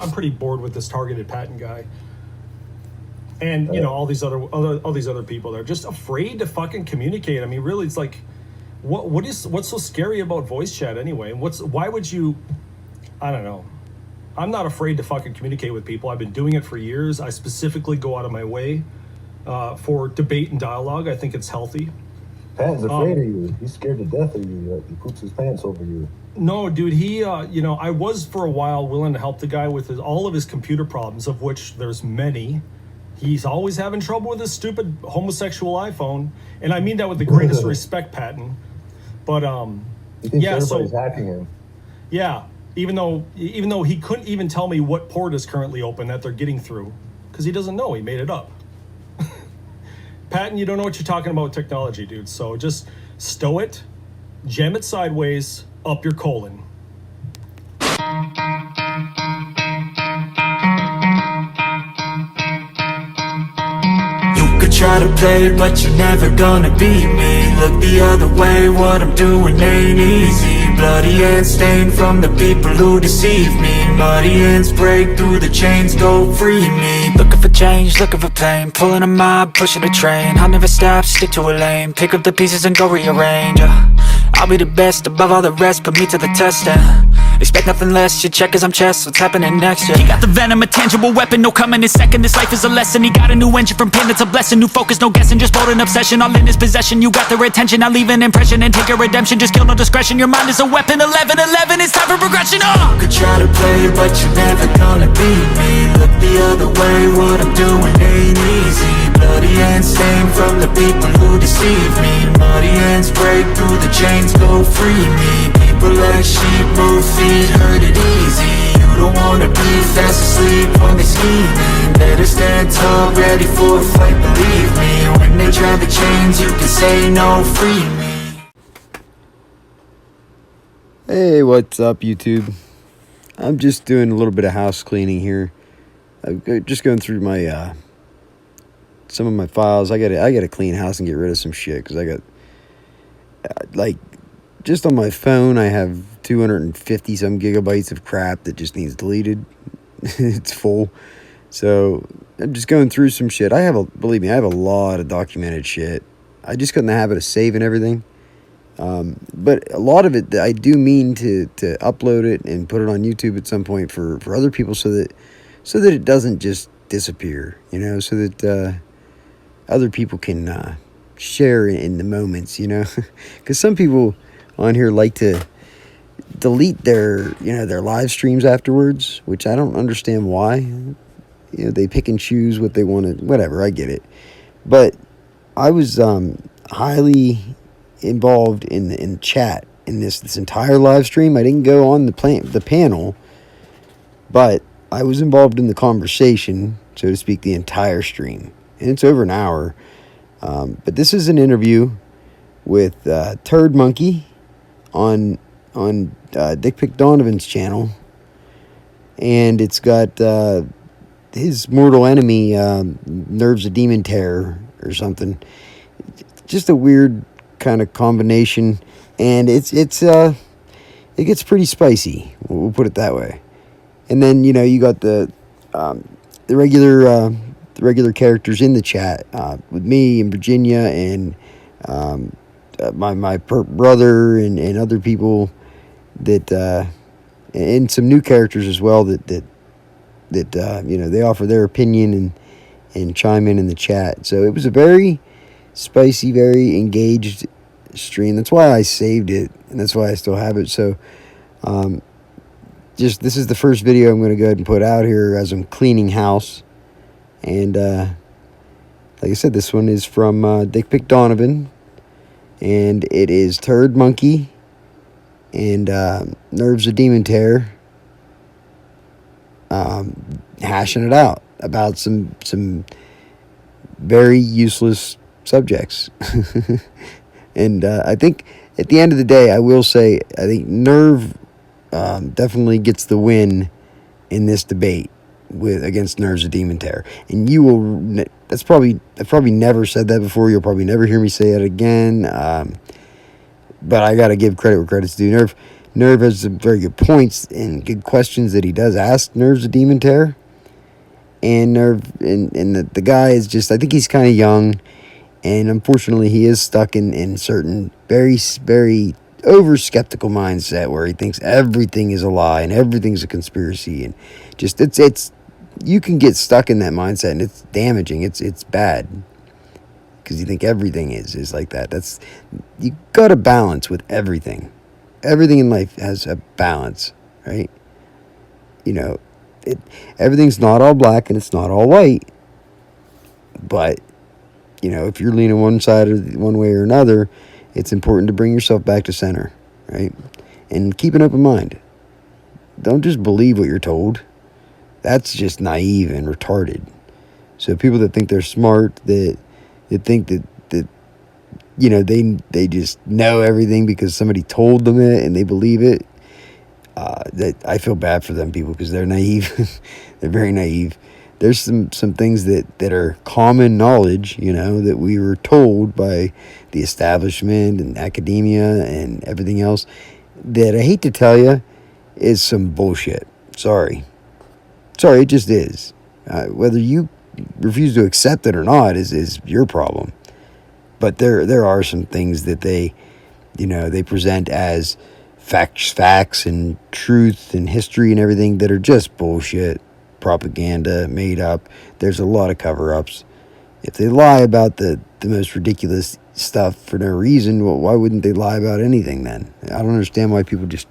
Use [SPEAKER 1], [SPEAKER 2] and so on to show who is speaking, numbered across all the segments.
[SPEAKER 1] I'm pretty bored with this targeted patent guy. And you know, all these other people, they're just afraid to fucking communicate. I mean, really, it's like, what's so scary about voice chat anyway? And why would you? I don't know. I'm not afraid to fucking communicate with people. I've been doing it for years. I specifically go out of my way for debate and dialogue. I think it's healthy.
[SPEAKER 2] Patton's afraid of you. He's scared to death of you. He poops his pants over you.
[SPEAKER 1] No, dude, he, you know, I was for a while willing to help the guy with all of his computer problems, of which there's many. He's always having trouble with his stupid homosexual iPhone, and I mean that with the greatest respect, Patton. But
[SPEAKER 2] he thinks everybody's hacking him.
[SPEAKER 1] Yeah, even though he couldn't even tell me what port is currently open that they're getting through, because he doesn't know. He made it up. Patton, you don't know what you're talking about with technology, dude. So just stow it, jam it sideways up your colon.
[SPEAKER 3] Try to play, but you're never gonna beat me. Look the other way, what I'm doing ain't easy. Bloody hands stained from the people who deceive me. Muddy hands break through the chains, go free me. Looking for change, looking for pain. Pulling a mob, pushing a train. I'll never stop, stick to a lane. Pick up the pieces and go rearrange. I'll be the best above all the rest, put me to the test and expect nothing less, you check as I'm chess, what's happening next, yeah. He got the venom, a tangible weapon, no coming in second. This life is a lesson, he got a new engine from pain, it's a blessing. New focus, no guessing, just bold and obsession. All in his possession, you got their attention. I'll leave an impression and take a redemption. Just kill, no discretion, your mind is a weapon. 11-11, it's time for progression, You could try to play, but you're never gonna beat me. Look the other way, what I'm doing ain't easy. Bloody hands stained from the people who deceive me. Muddy hands break through the chains, go free me. People like sheep move feet, hurt it easy. You don't wanna be fast asleep when they scheming. Better stand tall, ready for a fight, believe me. When they try the chains, you can say no, free me.
[SPEAKER 4] Hey, what's up, YouTube? I'm just doing a little bit of house cleaning here. I'm just going through my some of my files. I gotta clean house and get rid of some shit, because I got like, just on my phone I have 250 some gigabytes of crap that just needs deleted. It's full. So I'm just going through some shit. Believe me, I have a lot of documented shit. I just got in the habit of saving everything. But a lot of it, I do mean to upload it and put it on YouTube at some point for other people, so that it doesn't just disappear, you know, so that other people can share in the moments, you know, because some people on here like to delete their live streams afterwards, which I don't understand why. You know, they pick and choose what they want to, whatever, I get it. But I was highly involved in chat in this entire live stream. I didn't go on the panel, but I was involved in the conversation, so to speak, the entire stream. And it's over an hour. But this is an interview with Turd Monkey on Dick Pic Donovan's channel. And it's got his mortal enemy, Nerves of Demon Terror or something. Just a weird kind of combination. And it gets pretty spicy. We'll put it that way. And then, you know, you got the regular characters in the chat, with me and Virginia and my brother and other people that and some new characters as well that you know, they offer their opinion and chime in the chat. So it was a very spicy, very engaged stream. That's why I saved it, and that's why I still have it. So this is the first video I'm going to go ahead and put out here as I'm cleaning house. And like I said, this one is from Dick Pic Donovan, and it is Turd Monkey and Nerves of Demon Terror hashing it out about some very useless subjects. And I think at the end of the day, I will say, I think Nerve definitely gets the win in this debate against Nerves of Demon Terror. And you will, I've probably never said that before. You'll probably never hear me say it again. But I got to give credit where credit's due. Nerve has some very good points and good questions that he does ask. Nerve's a demon terror. And Nerve and the guy is just, I think he's kind of young, and unfortunately he is stuck in certain very, very over skeptical mindset where he thinks everything is a lie and everything's a conspiracy, and just it's you can get stuck in that mindset, and it's damaging. It's bad because you think everything is like that. That's, you got to balance with everything. Everything in life has a balance, right? You know, everything's not all black and it's not all white. But, you know, if you're leaning one side or one way or another, it's important to bring yourself back to center, right? And keep an open mind. Don't just believe what you're told. That's just naive and retarded. So people that think they're smart, that think that you know, they just know everything because somebody told them it and they believe it, that I feel bad for them people because they're naive. They're very naive. There's some things that are common knowledge, you know, that we were told by the establishment and academia and everything else, that I hate to tell you is some bullshit. Sorry, it just is. Whether you refuse to accept it or not is your problem. But there are some things that they present as facts and truth and history and everything that are just bullshit, propaganda, made up. There's a lot of cover-ups. If they lie about the most ridiculous stuff for no reason, well, why wouldn't they lie about anything then? I don't understand why people just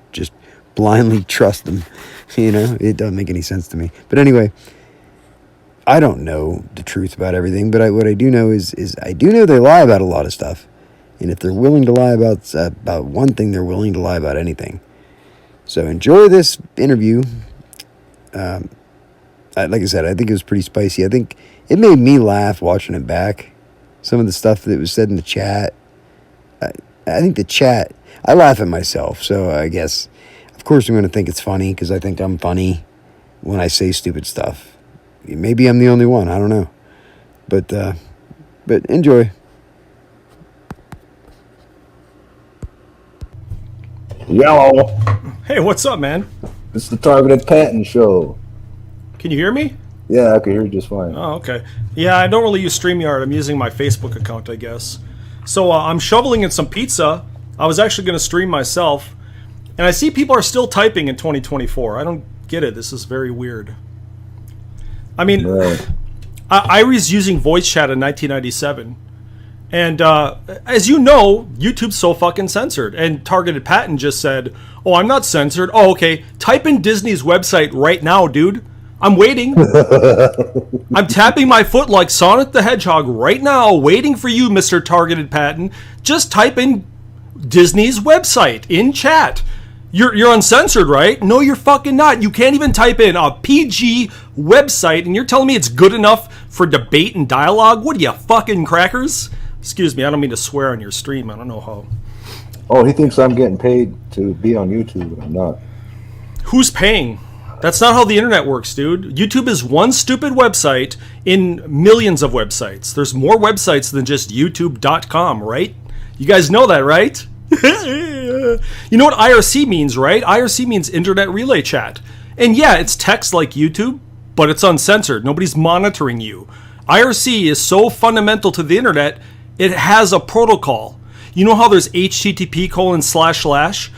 [SPEAKER 4] blindly trust them. You know, it doesn't make any sense to me. But anyway, I don't know the truth about everything, but what I do know is I do know they lie about a lot of stuff. And if they're willing to lie about one thing, they're willing to lie about anything. So enjoy this interview. Like I said, I think it was pretty spicy. I think it made me laugh watching it back. Some of the stuff that was said in the chat. I think the chat, I laugh at myself. So I guess, of course, I'm going to think it's funny because I think I'm funny when I say stupid stuff. Maybe I'm the only one. I don't know. But enjoy.
[SPEAKER 2] Yo,
[SPEAKER 1] Hey, what's up, man?
[SPEAKER 2] it's the Targeted Patent Show.
[SPEAKER 1] Can you hear me?
[SPEAKER 2] Yeah, I can hear you just fine.
[SPEAKER 1] Oh, okay. Yeah, I don't really use StreamYard. I'm using my Facebook account, I guess. So I'm shoveling in some pizza. I was actually going to stream myself. And I see people are still typing in 2024. I don't get it. This is very weird. I mean,
[SPEAKER 2] Right.
[SPEAKER 1] I was using voice chat in 1997. And as you know, YouTube's so fucking censored. And Targeted Patent just said, oh, I'm not censored. Oh, okay. Type in Disney's website right now, dude. I'm waiting. I'm tapping my foot like Sonic the Hedgehog right now, waiting for you, Mr. Targeted Patent. Just type in Disney's website in chat. You're uncensored, right? No, you're fucking not. You can't even type in a PG website, and you're telling me it's good enough for debate and dialogue? What are you, fucking crackers? Excuse me, I don't mean to swear on your stream. I don't know how.
[SPEAKER 2] Oh, he thinks I'm getting paid to be on YouTube, but I'm not.
[SPEAKER 1] Who's paying? That's not how the internet works, dude. YouTube is one stupid website in millions of websites. There's more websites than just youtube.com, right? You guys know that, right? You know what IRC means, right? IRC means Internet Relay Chat. And yeah, it's text like YouTube, but it's uncensored. Nobody's monitoring you. IRC is so fundamental to the internet, it has a protocol. You know how there's HTTP://?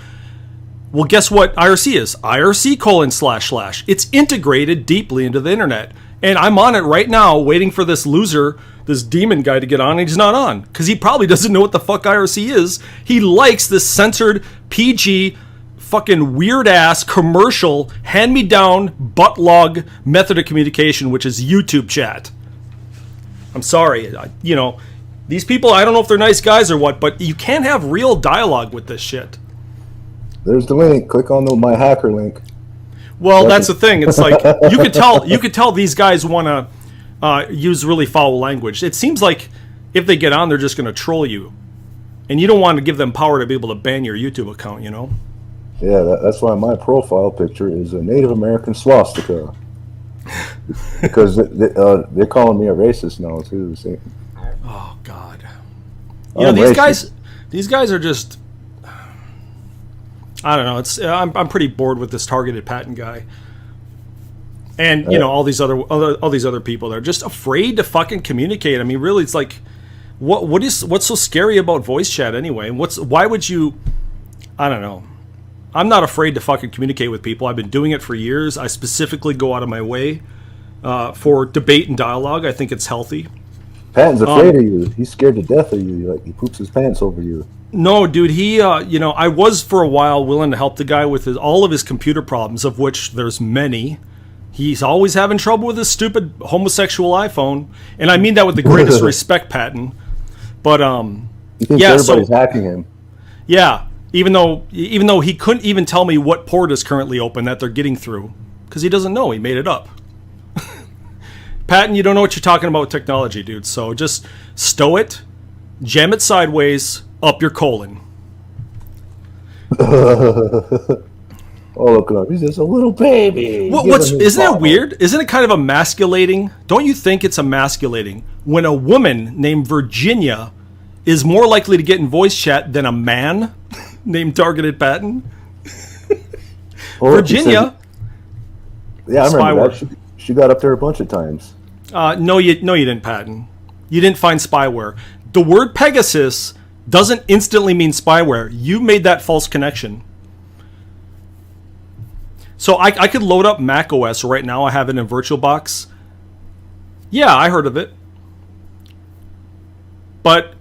[SPEAKER 1] Well, guess what IRC is? IRC://. It's integrated deeply into the internet. And I'm on it right now waiting for this loser, this demon guy to get on, and he's not on. Because he probably doesn't know what the fuck IRC is. He likes this censored, PG, fucking weird-ass, commercial, hand-me-down, butt-log method of communication, which is YouTube chat. I'm sorry. You know, these people, I don't know if they're nice guys or what, but you can't have real dialogue with this shit.
[SPEAKER 2] There's the link. Click on my hacker link.
[SPEAKER 1] Well, that's the thing. It's like you could tell these guys want to use really foul language. It seems like if they get on, they're just going to troll you, and you don't want to give them power to be able to ban your YouTube account. You know?
[SPEAKER 2] Yeah, that's why my profile picture is a Native American swastika. Because they're calling me a racist now too. See?
[SPEAKER 1] Oh God! You know, these guys are just. I don't know. It's I'm pretty bored with this targeted patent guy. And you know all these other people that are just afraid to fucking communicate. I mean, really, it's like, what's so scary about voice chat anyway? And why would you? I don't know. I'm not afraid to fucking communicate with people. I've been doing it for years. I specifically go out of my way for debate and dialogue. I think it's healthy.
[SPEAKER 2] Patton's afraid of you. He's scared to death of you. Like, he poops his pants over you.
[SPEAKER 1] No, dude. He, I was for a while willing to help the guy with all of his computer problems, of which there's many. He's always having trouble with his stupid homosexual iPhone, and I mean that with the greatest respect, Patton. But
[SPEAKER 2] He thinks everybody's hacking him.
[SPEAKER 1] Yeah, even though he couldn't even tell me what port is currently open that they're getting through, because he doesn't know. He made it up. Patton, you don't know what you're talking about with technology, dude. So just stow it, jam it sideways up your colon.
[SPEAKER 2] Oh, look up. He's just a little baby.
[SPEAKER 1] Isn't it weird? Isn't it kind of emasculating? Don't you think it's emasculating when a woman named Virginia is more likely to get in voice chat than a man named Targeted Patton? Virginia.
[SPEAKER 2] Yeah, I remember that. She got up there a bunch of times.
[SPEAKER 1] No, you didn't, Patton. You didn't find spyware. The word Pegasus doesn't instantly mean spyware. You made that false connection. So I could load up Mac OS right now. I have it in VirtualBox. Yeah, I heard of it. But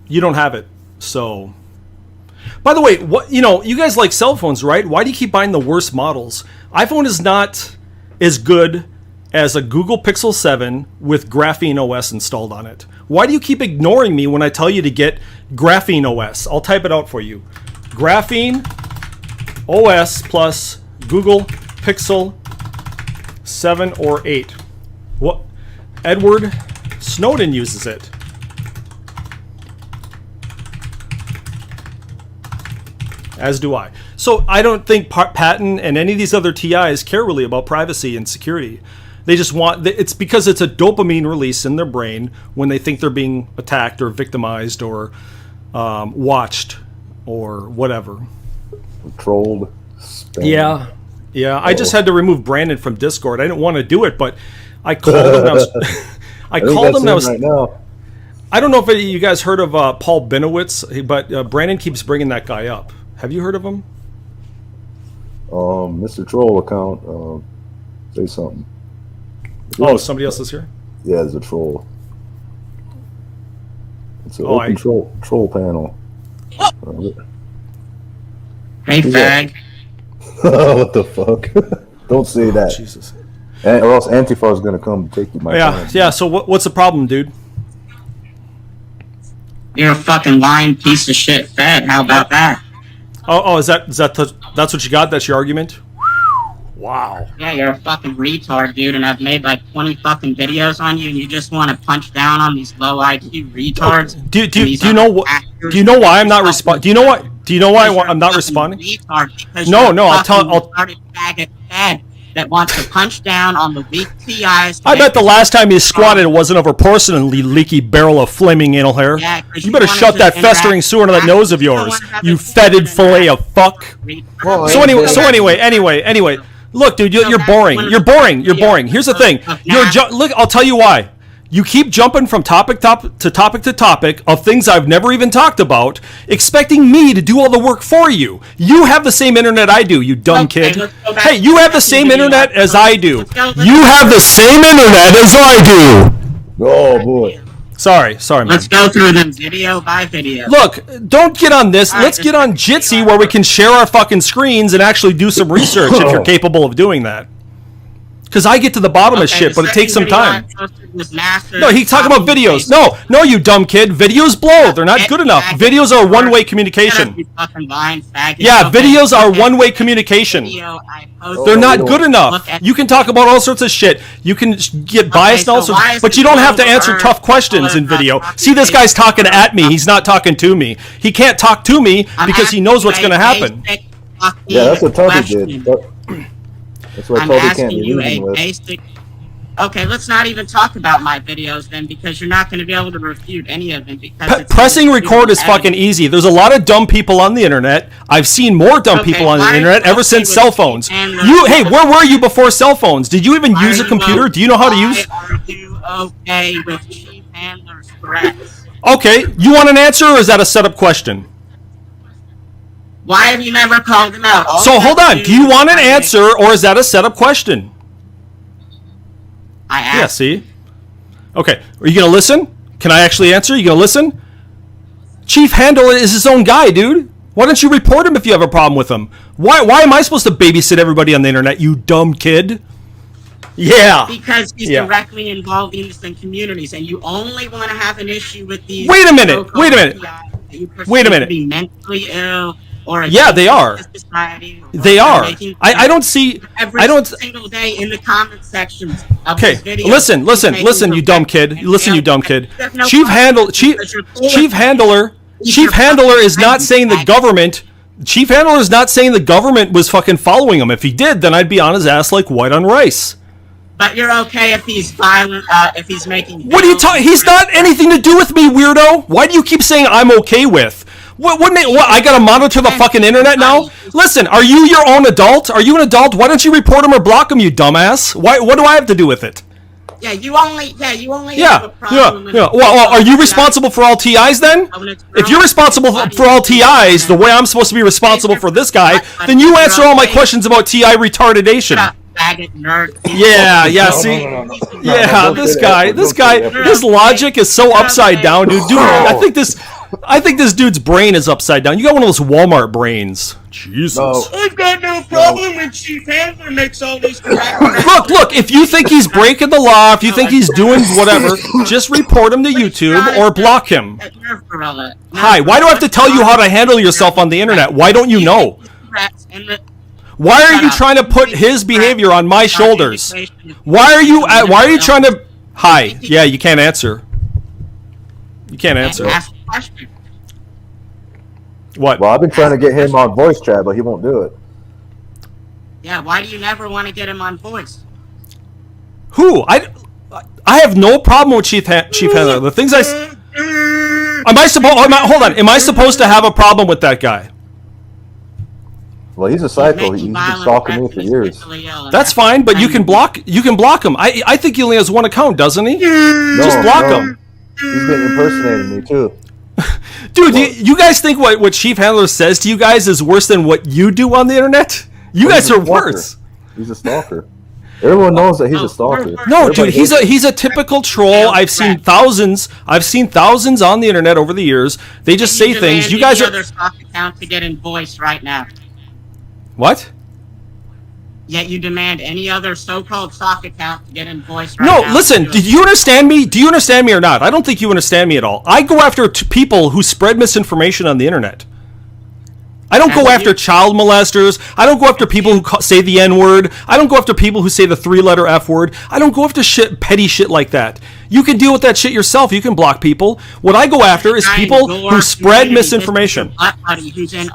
[SPEAKER 1] you don't have it. So, by the way, you guys like cell phones, right? Why do you keep buying the worst models? iPhone is not as good as a Google Pixel 7 with Graphene OS installed on it. Why do you keep ignoring me when I tell you to get Graphene OS? I'll type it out for you. Graphene OS plus Google Pixel 7 or 8. What? Edward Snowden uses it. As do I. So I don't think Patton and any of these other TIs care really about privacy and security. They just want, it's because it's a dopamine release in their brain when they think they're being attacked or victimized or watched or whatever.
[SPEAKER 2] Trolled.
[SPEAKER 1] Spam. Yeah. I just had to remove Brandon from Discord. I didn't want to do it, but I called him. I called him.
[SPEAKER 2] Right now.
[SPEAKER 1] I don't know if you guys heard of Paul Benowitz, but Brandon keeps bringing that guy up. Have you heard of him?
[SPEAKER 2] Mr. Troll account. Say something.
[SPEAKER 1] Oh, somebody else is here?
[SPEAKER 2] Yeah, it's a troll. It's an open troll panel.
[SPEAKER 5] Hey, fag.
[SPEAKER 2] What the fuck? Don't say that.
[SPEAKER 1] Jesus.
[SPEAKER 2] Or else Antifa is going to come take you.
[SPEAKER 1] Yeah. So what's the problem, dude?
[SPEAKER 5] You're a fucking lying piece of shit fag. How about that?
[SPEAKER 1] Oh, that's what you got? That's your argument? Wow.
[SPEAKER 5] Yeah, you're a fucking retard, dude, and I've made like 20 fucking videos on you, and you just want to punch down on these low IQ retards.
[SPEAKER 1] Do you know why I'm not responding? Do you know why I'm not responding? No, I'll tell.
[SPEAKER 5] That wants to punch down on the weak TIs.
[SPEAKER 1] I bet the last time you squatted it wasn't over porcelain, leaky barrel of flaming anal hair.
[SPEAKER 5] Yeah,
[SPEAKER 1] you better shut that festering sewer into that nose of yours, you fetid fillet of fuck. So anyway. Look, dude, you're boring. You're boring. Here's the thing. Look, I'll tell you why. You keep jumping from topic to topic of things I've never even talked about, expecting me to do all the work for you. You have the same internet I do, you dumb kid. Hey, you have the same internet as I do. You have the same internet as I do.
[SPEAKER 2] Oh, boy.
[SPEAKER 1] Sorry, man.
[SPEAKER 5] Let's go through them video by video.
[SPEAKER 1] Look, don't get on this. Let's get on Jitsi where we can share our fucking screens and actually do some research if you're capable of doing that. Because I get to the bottom of shit, but it takes some time. No, he's talking about videos. No, you dumb kid. Videos blow. They're not good enough. Videos are one-way communication. Yeah, videos are one-way communication. They're not good enough. You can talk about all sorts of shit. You can get biased and all sorts, but you don't have to answer tough questions in video. See, this guy's talking at me. He's not talking to me. He can't talk to me because he knows what's going to happen.
[SPEAKER 2] Yeah, that's what Toby did. That's why Toby can't be leading with.
[SPEAKER 5] Okay, let's not even talk about my videos then, because you're not going to be able to refute any of them. Because it's
[SPEAKER 1] Pressing record is fucking easy. There's a lot of dumb people on the internet. I've seen more dumb people on the internet ever since cell phones. Hey, where were you before cell phones? Did you even use a computer? Do you know how to use?
[SPEAKER 5] Why are you okay with Chief Handler's threats?
[SPEAKER 1] Okay, you want an answer, or is that a setup question?
[SPEAKER 5] Why have you never called him out? All
[SPEAKER 1] So
[SPEAKER 5] you
[SPEAKER 1] hold
[SPEAKER 5] have
[SPEAKER 1] on.
[SPEAKER 5] to
[SPEAKER 1] Do you want an
[SPEAKER 5] is-
[SPEAKER 1] answer, or is that a setup question?
[SPEAKER 5] I
[SPEAKER 1] Yeah,
[SPEAKER 5] asked.
[SPEAKER 1] see? Okay, are you going to listen? Can I actually answer? You going to listen? Chief Handler is his own guy, dude. Why don't you report him if you have a problem with him? Why am I supposed to babysit everybody on the internet, you dumb kid? Yeah.
[SPEAKER 5] Because he's
[SPEAKER 1] Yeah.
[SPEAKER 5] directly involved in these communities, and you only want to have an issue with these.
[SPEAKER 1] Wait a minute,
[SPEAKER 5] so-called
[SPEAKER 1] wait a minute.
[SPEAKER 5] PIs that you perceive
[SPEAKER 1] Wait a minute.
[SPEAKER 5] To be mentally ill, or
[SPEAKER 1] Yeah, they are.
[SPEAKER 5] against society, or
[SPEAKER 1] They are.
[SPEAKER 5] making
[SPEAKER 1] I don't see...
[SPEAKER 5] every
[SPEAKER 1] I don't...
[SPEAKER 5] single day in the comment sections of
[SPEAKER 1] Okay,
[SPEAKER 5] this video.
[SPEAKER 1] listen,
[SPEAKER 5] he's making
[SPEAKER 1] you dumb
[SPEAKER 5] direct
[SPEAKER 1] kid.
[SPEAKER 5] and
[SPEAKER 1] Listen, you dumb
[SPEAKER 5] failed-
[SPEAKER 1] kid.
[SPEAKER 5] There's no
[SPEAKER 1] Chief
[SPEAKER 5] problem
[SPEAKER 1] Handler,
[SPEAKER 5] because you're full of
[SPEAKER 1] Chief
[SPEAKER 5] it.
[SPEAKER 1] Handler,
[SPEAKER 5] He's
[SPEAKER 1] Chief
[SPEAKER 5] your
[SPEAKER 1] Handler is
[SPEAKER 5] fucking
[SPEAKER 1] not saying the
[SPEAKER 5] bag.
[SPEAKER 1] government. Chief Handler is not saying the government was fucking following him. If he did, then I'd be on his ass like white on rice.
[SPEAKER 5] But you're okay if he's violent, if he's making.
[SPEAKER 1] What are you talking? He's not anything to do with me, weirdo. Why do you keep saying I'm okay with? What? I gotta monitor the fucking internet now? Listen, are you your own adult? Are you an adult? Why don't you report him or block him, you dumbass? Why? What do I have to do with it?
[SPEAKER 5] Yeah, you only have a
[SPEAKER 1] Yeah.
[SPEAKER 5] problem with
[SPEAKER 1] Well, are you responsible for all TIs then? If you're responsible for all TIs, the way I'm supposed to be responsible for this guy, then you answer all my questions about TI retardation.
[SPEAKER 5] Faggot nerd.
[SPEAKER 1] Yeah, see? Yeah, this guy, his logic is so upside down, dude. I think this dude's brain is upside down. You got one of those Walmart brains. Jesus.
[SPEAKER 2] No.
[SPEAKER 5] I've got no problem when Chief Handler makes all these correct.
[SPEAKER 1] Look, if you think he's breaking the law, if you think he's doing whatever, just report him to YouTube or block him.
[SPEAKER 5] Nirvgorilla.
[SPEAKER 1] Hi, why do I have to tell you how to handle yourself on the internet? Why don't you know? Why are you trying to put his behavior on my shoulders? Why are you trying to... Hi, yeah, you can't answer. You can't answer.
[SPEAKER 5] Ask a question.
[SPEAKER 1] What?
[SPEAKER 2] Well, I've been trying to get him on voice chat, but he won't do it.
[SPEAKER 5] Yeah, why do you never want to get him on voice?
[SPEAKER 1] Who? I have no problem with Chief Handler. The things Am I supposed to have a problem with that guy?
[SPEAKER 2] Well, he's a psycho. He's been stalking me for years.
[SPEAKER 1] That's fine, but you can block him. I think he only has one account, doesn't he? Just block him.
[SPEAKER 2] He's been impersonating me too.
[SPEAKER 1] Dude, you guys think what Chief Handler says to you guys is worse than what you do on the internet? You guys are worse.
[SPEAKER 2] He's a stalker. Everyone knows that he's a stalker.
[SPEAKER 1] No, dude,
[SPEAKER 2] Everybody
[SPEAKER 1] he's a typical troll. I've seen thousands on the internet over the years. They just say things. You guys are
[SPEAKER 5] other stock account to get in voice right now.
[SPEAKER 1] What?
[SPEAKER 5] Yet you demand any other so-called stock account to get in voice right
[SPEAKER 1] No,
[SPEAKER 5] now.
[SPEAKER 1] listen, do you understand me? Do you understand me or not? I don't think you understand me at all. I go after people who spread misinformation on the internet. I don't go after child molesters. I don't go after people who say the N-word. I don't go after people who say the three-letter F word. I don't go after petty shit like that. You can deal with that shit yourself. You can block people. What I go after is people who spread misinformation.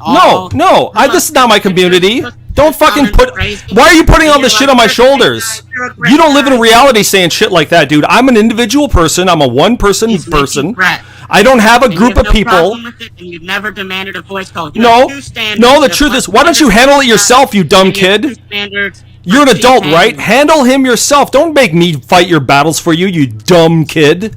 [SPEAKER 1] No, this is not my community. Don't fucking put... Why are you putting all this shit on my shoulders? You don't live in reality saying shit like that, dude. I'm an individual person. I'm a one-person person. I don't have a group of people.
[SPEAKER 5] You've never demanded a voice call.
[SPEAKER 1] No, the truth is, why don't you handle it yourself, you dumb kid? You're an adult, right? Handle him yourself. Don't make me fight your battles for you, you dumb kid.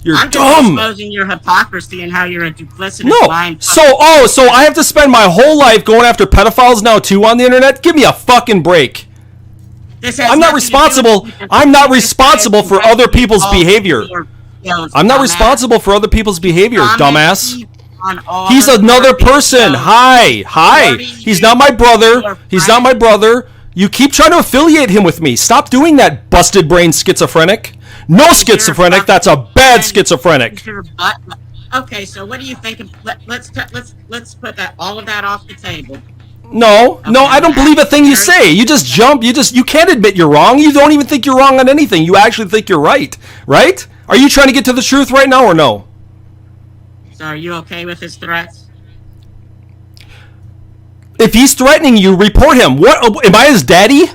[SPEAKER 1] You're
[SPEAKER 5] I'm
[SPEAKER 1] dumb.
[SPEAKER 5] just exposing your hypocrisy and how you're a duplicitous lying.
[SPEAKER 1] So I have to spend my whole life going after pedophiles now too on the internet? Give me a fucking break. I'm not responsible. I'm not responsible for other people's behavior. I'm not responsible for other people's behavior, dumbass. He's another person. Hi. He's not my brother. He's not my brother. You keep trying to affiliate him with me. Stop doing that, busted brain schizophrenic. No schizophrenic. That's a bad schizophrenic.
[SPEAKER 5] Okay, so what do you think? Let's put all of that off the table.
[SPEAKER 1] No, I don't believe a thing you say. You just jump. You can't admit you're wrong. You don't even think you're wrong on anything. You actually think you're right. Right? Are you trying to get to the truth right now or no?
[SPEAKER 5] So are you okay with his threats?
[SPEAKER 1] If he's threatening you, report him. What? Am I his daddy?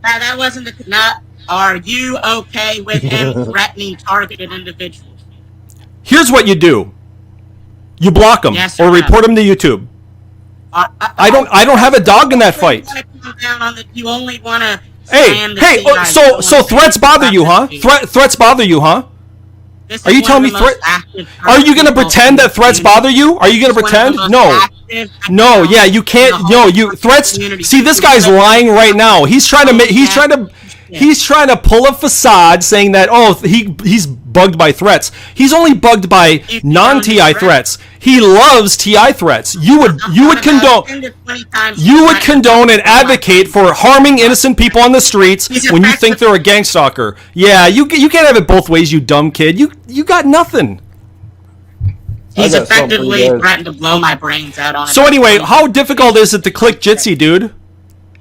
[SPEAKER 5] That wasn't the... Not... Are you okay with him threatening targeted individuals?
[SPEAKER 1] Here's what you do. You block him
[SPEAKER 5] Yes
[SPEAKER 1] or
[SPEAKER 5] or no?
[SPEAKER 1] report him to YouTube. I don't have a dog in that fight.
[SPEAKER 5] You only want to.
[SPEAKER 1] So threats bother you, huh? Threats bother you, huh? Are you telling me Are you going to pretend that threats bother you? Are you going to pretend? No, yeah, you can't. No, you threats. See, this guy's lying right now. He's trying to pull a facade saying that he's bugged by threats. He's only bugged by non-TI threats. He loves TI threats. You would condone and advocate for harming innocent people on the streets when you think they're a gang stalker. Yeah, you can't have it both ways, you dumb kid. You got nothing.
[SPEAKER 5] He's effectively threatened to blow my brains out on it.
[SPEAKER 1] So anyway, how difficult is it to click Jitsi, dude?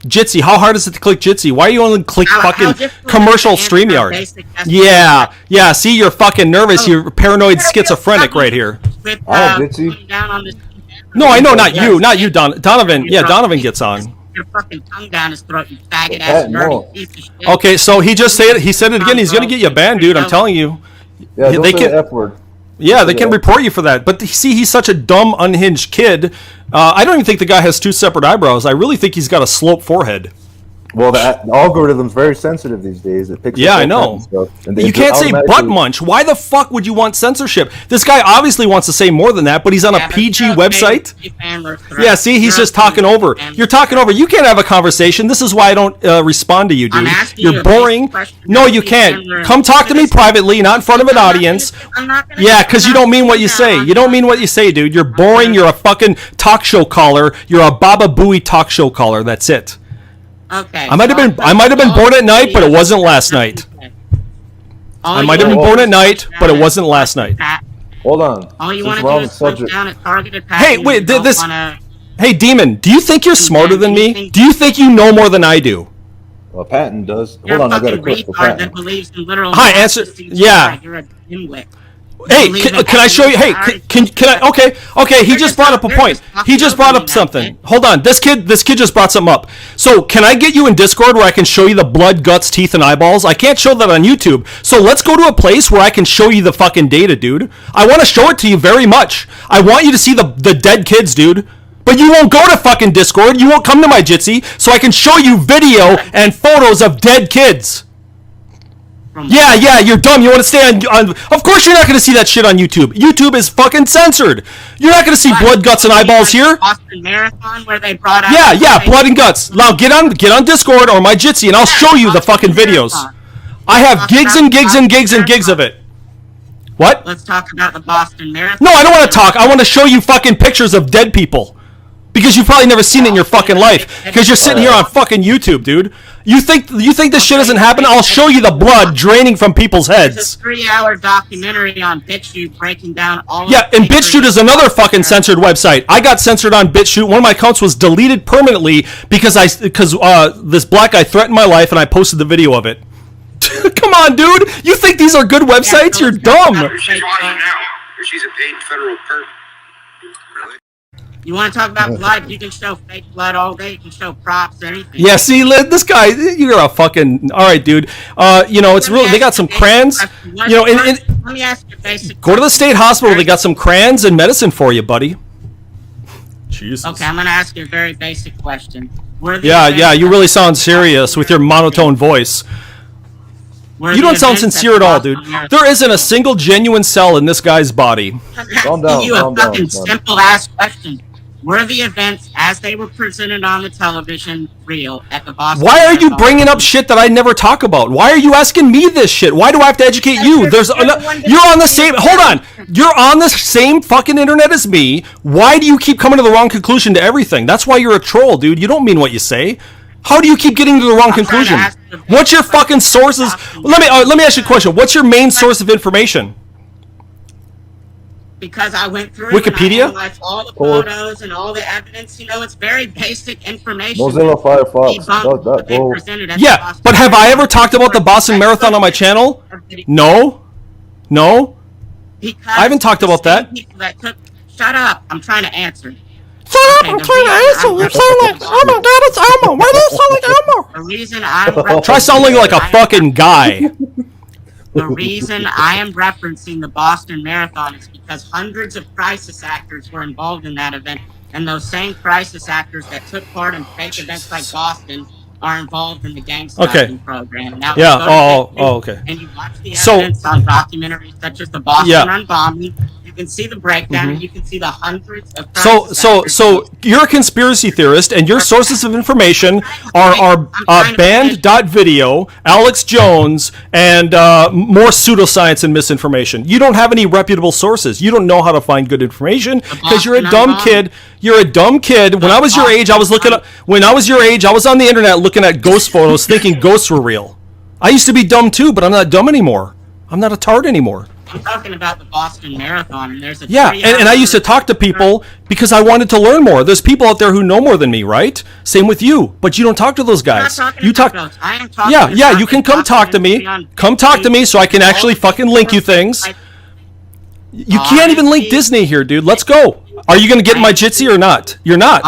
[SPEAKER 1] Jitsi, how hard is it to click Jitsi? Why are you only click fucking commercial StreamYard? Yeah, see, you're fucking nervous. You're paranoid schizophrenic right here.
[SPEAKER 2] Jitsi.
[SPEAKER 1] No, I know, not you, Donovan. Yeah, Donovan gets on.
[SPEAKER 5] Your fucking tongue down his throat, you faggot ass nerdy piece of shit.
[SPEAKER 1] Okay, so he said it again. He's gonna get you banned, dude. I'm telling you.
[SPEAKER 2] Yeah, don't say the F word.
[SPEAKER 1] Yeah, they can report you for that. But see, he's such a dumb, unhinged kid. I don't even think the guy has two separate eyebrows. I really think he's got a sloped forehead.
[SPEAKER 2] Well, the algorithm's very sensitive these days. It picks
[SPEAKER 1] Yeah,
[SPEAKER 2] up
[SPEAKER 1] I know.
[SPEAKER 2] stuff, and
[SPEAKER 1] You can't say butt munch. Why the fuck would you want censorship? This guy obviously wants to say more than that, but he's on a PG website. Yeah, see, he's just talking over. You're talking over. You can't have a conversation. This is why I don't respond to you, dude. You're boring. No, you can't. Come talk to me privately, not in front of an audience. Yeah, because you don't mean what you say. You don't mean what you say, dude. You're boring. You're a fucking talk show caller. You're a Baba Booey talk show caller. That's it.
[SPEAKER 5] Okay.
[SPEAKER 1] I might have been born at night, but it wasn't last night. I might have been born at night, but it wasn't last night.
[SPEAKER 2] Hold on.
[SPEAKER 5] All you want to do is punch down at targeted.
[SPEAKER 1] Hey, wait, Hey, Demon, do you think you're smarter than me? Do you think you know more than I do?
[SPEAKER 2] Well, Patton does.
[SPEAKER 5] You're
[SPEAKER 2] Hold on, I got a
[SPEAKER 5] a
[SPEAKER 2] clip for
[SPEAKER 5] retard that
[SPEAKER 2] Patton.
[SPEAKER 5] believes in literal.
[SPEAKER 1] Hi, answer. Yeah.
[SPEAKER 5] You're a dimwit.
[SPEAKER 1] Hey, can I show you? Hey, can I? Okay. He just brought up a point. He just brought up something. Hold on. This kid just brought something up. So, can I get you in Discord where I can show you the blood, guts, teeth, and eyeballs? I can't show that on YouTube. So let's go to a place where I can show you the fucking data, dude. I want to show it to you very much. I want you to see the dead kids, dude. But you won't go to fucking Discord. You won't come to my Jitsi, so I can show you video and photos of dead kids. Yeah, you're dumb. You want to stay on. Of course, you're not going to see that shit on YouTube. YouTube is fucking censored. You're not going to see blood, guts, and eyeballs here.
[SPEAKER 5] Boston Marathon where they brought out.
[SPEAKER 1] Yeah, blood and guts. Now get on Discord or my Jitsi, and I'll show you the fucking videos. I have gigs and gigs and gigs and gigs of it. What?
[SPEAKER 5] Let's talk about the Boston Marathon.
[SPEAKER 1] No, I don't want to talk. I want to show you fucking pictures of dead people. Because you've probably never seen it in your fucking life. Because you're sitting here on fucking YouTube, dude. You think this shit doesn't happen? I'll show you the blood draining from people's heads.
[SPEAKER 5] There's a 3-hour documentary on BitChute breaking down all.
[SPEAKER 1] Yeah, and BitChute is another fucking censored website. I got censored on BitChute. One of my accounts was deleted permanently because this black guy threatened my life, and I posted the video of it. Come on, dude. You think these are good websites? You're dumb.
[SPEAKER 6] She's watching now. She's a paid federal perp.
[SPEAKER 5] You want to talk about blood? You can show fake blood all day. You can show props, anything.
[SPEAKER 1] Yeah, see, this guy, you're a fucking... All right, dude. It's real. They got some crayons.
[SPEAKER 5] Let me ask you a basic
[SPEAKER 1] Go to the state hospital. They got some crayons and medicine for you, buddy. Jesus.
[SPEAKER 5] Okay, I'm going to ask you a very basic question.
[SPEAKER 1] Yeah, you really sound serious with your monotone voice. You don't sound sincere at all, dude. There isn't a single genuine cell in this guy's body.
[SPEAKER 2] Calm down,
[SPEAKER 5] you
[SPEAKER 2] calm
[SPEAKER 5] a
[SPEAKER 2] down,
[SPEAKER 5] fucking
[SPEAKER 2] son.
[SPEAKER 5] simple-ass question. Were the events, as they were presented on the television, real at the Boston
[SPEAKER 1] Why are you
[SPEAKER 5] Marathon?
[SPEAKER 1] bringing up shit that I never talk about? Why are you asking me this shit? Why do I have to educate you? You're on the same... Hold on. You're on the same fucking internet as me. Why do you keep coming to the wrong conclusion to everything? That's why you're a troll, dude. You don't mean what you say. How do you keep getting to the wrong conclusion? What's your fucking sources? Let me ask you a question. What's your main source of information?
[SPEAKER 5] Because I went through
[SPEAKER 1] Wikipedia?
[SPEAKER 5] and I analyzed all the photos and all the evidence. It's very basic information.
[SPEAKER 2] Mozilla Firefox.
[SPEAKER 5] What they presented at the
[SPEAKER 1] Yeah,
[SPEAKER 5] Boston
[SPEAKER 1] but have I
[SPEAKER 5] Marathon.
[SPEAKER 1] ever talked about the Boston Marathon on my channel? No.
[SPEAKER 5] Because
[SPEAKER 1] I haven't talked about that.
[SPEAKER 5] Shut up. I'm trying to answer. up! I'm trying to answer. You sound like, oh my god, it's Elmo. Why do you sound like Elmo? The reason I'm
[SPEAKER 7] Try sounding like a fucking guy.
[SPEAKER 5] The reason I am referencing the Boston Marathon is because hundreds of crisis actors were involved in that event, and those same crisis actors that took part in fake events like Boston are involved in the gang stalking program. Now,
[SPEAKER 7] Yeah.
[SPEAKER 5] go to
[SPEAKER 7] Oh, okay.
[SPEAKER 5] and you watch the evidence on documentaries such as the Boston Unbombing. You can see the breakdown, and you can see the hundreds of
[SPEAKER 7] So you're a conspiracy theorist, and your sources of information are banned.video, Alex Jones, and more pseudoscience and misinformation. You don't have any reputable sources. You don't know how to find good information because you're a dumb kid. You're a dumb kid. When I was your age, I was on the internet looking at ghost photos, thinking ghosts were real. I used to be dumb too, but I'm not dumb anymore. I'm not a tard anymore.
[SPEAKER 5] I'm talking about the Boston Marathon, and there's a
[SPEAKER 7] and I used to talk to people because I wanted to learn more. There's people out there who know more than me, right? Same with you, but you don't talk to those guys. You talk.
[SPEAKER 5] I am talking.
[SPEAKER 7] Yeah. You can come talk to me. Come talk to me so I can actually fucking link you things. You can't even link Disney here, dude. Let's go. Are you gonna get my Jitsi or not? You're not,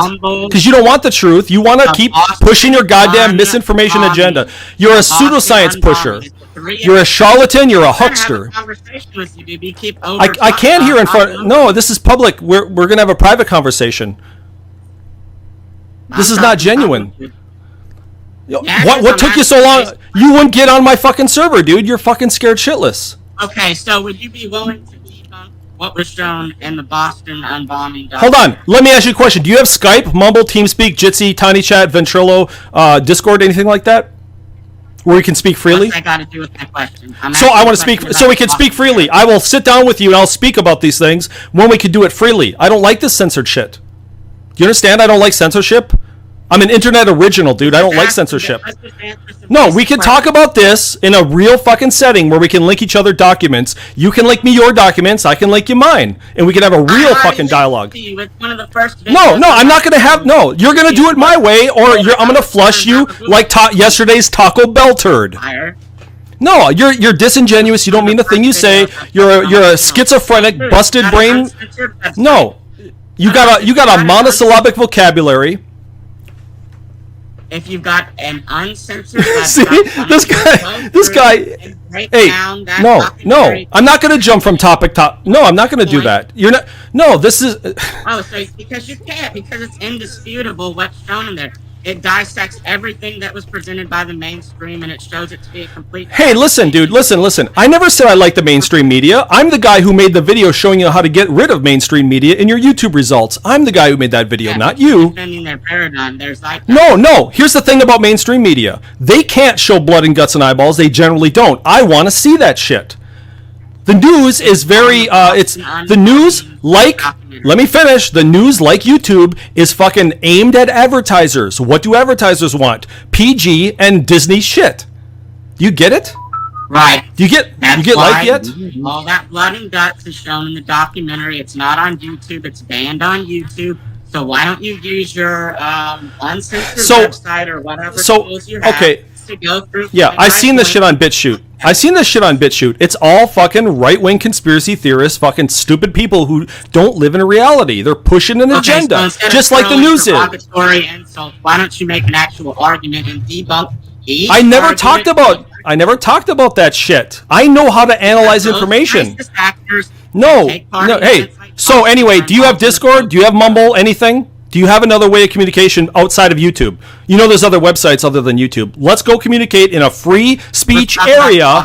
[SPEAKER 7] because you don't want the truth. You want to keep pushing your goddamn misinformation agenda. You're a pseudoscience pusher. You're a charlatan. You're a huckster. I can't hear in front. No, this is public. We're gonna have a private conversation. This is not genuine. What took you so long? You wouldn't get on my fucking server, dude. You're fucking scared shitless.
[SPEAKER 5] Okay, so would you be willing to debunk what was shown in the Boston Unbombing?
[SPEAKER 7] Hold on. Let me ask you a question. Do you have Skype, Mumble, TeamSpeak, Jitsi, TinyChat, Ventrilo, Discord, anything like that? Where we can speak freely?
[SPEAKER 5] What's that got to do with my question?
[SPEAKER 7] So I want to speak, so we can speak freely. I will sit down with you and I'll speak about these things when we can do it freely. I don't like this censored shit. Do you understand? I don't like censorship. I'm an internet original, dude. I don't like censorship. No, we can talk about this in a real fucking setting where we can link each other documents. You can link me your documents, I can link you mine, and we can have a real fucking dialogue. No, I'm not gonna have. No, you're gonna do it my way, or I'm gonna flush you like yesterday's Taco Bell turd. No, you're disingenuous. You don't mean the thing you say. You're a schizophrenic, busted brain. No, you got a monosyllabic vocabulary.
[SPEAKER 5] If you've got an uncensored
[SPEAKER 7] see this guy hey, no, I'm not gonna jump from topic. No, I'm not gonna do that. You're not. No, this is.
[SPEAKER 5] Oh, so because you can't, because it's indisputable what's shown in there. It dissects everything that was presented by the mainstream, and it shows it to be a complete.
[SPEAKER 7] Hey, listen, dude, listen. I never said I like the mainstream media. I'm the guy who made the video showing you how to get rid of mainstream media in your YouTube results. I'm the guy who made that video, not you.
[SPEAKER 5] Defending their paradigm. There's like
[SPEAKER 7] no. Here's the thing about mainstream media: they can't show blood and guts and eyeballs. They generally don't. I want to see that shit. The news is very. It's the news like. Let me finish. The news, like YouTube, is fucking aimed at advertisers. What do advertisers want? PG and Disney shit. Do you get it?
[SPEAKER 5] Right.
[SPEAKER 7] Do you get life yet?
[SPEAKER 5] All that blood and guts is shown in the documentary. It's not on YouTube. It's banned on YouTube. So why don't you use your uncensored website or whatever tools you have to go through?
[SPEAKER 7] Yeah, I've seen this shit on BitChute. It's all fucking right-wing conspiracy theorists, fucking stupid people who don't live in a reality. They're pushing an agenda, just like the news is.
[SPEAKER 5] Insults, why don't you make an actual argument and debunk each
[SPEAKER 7] I never talked about that shit. I know how to analyze information. No. Hey, so anyway, do you have Discord? Do you have Mumble? Anything? Do you have another way of communication outside of YouTube? You know there's other websites other than YouTube. Let's go communicate in a free speech area.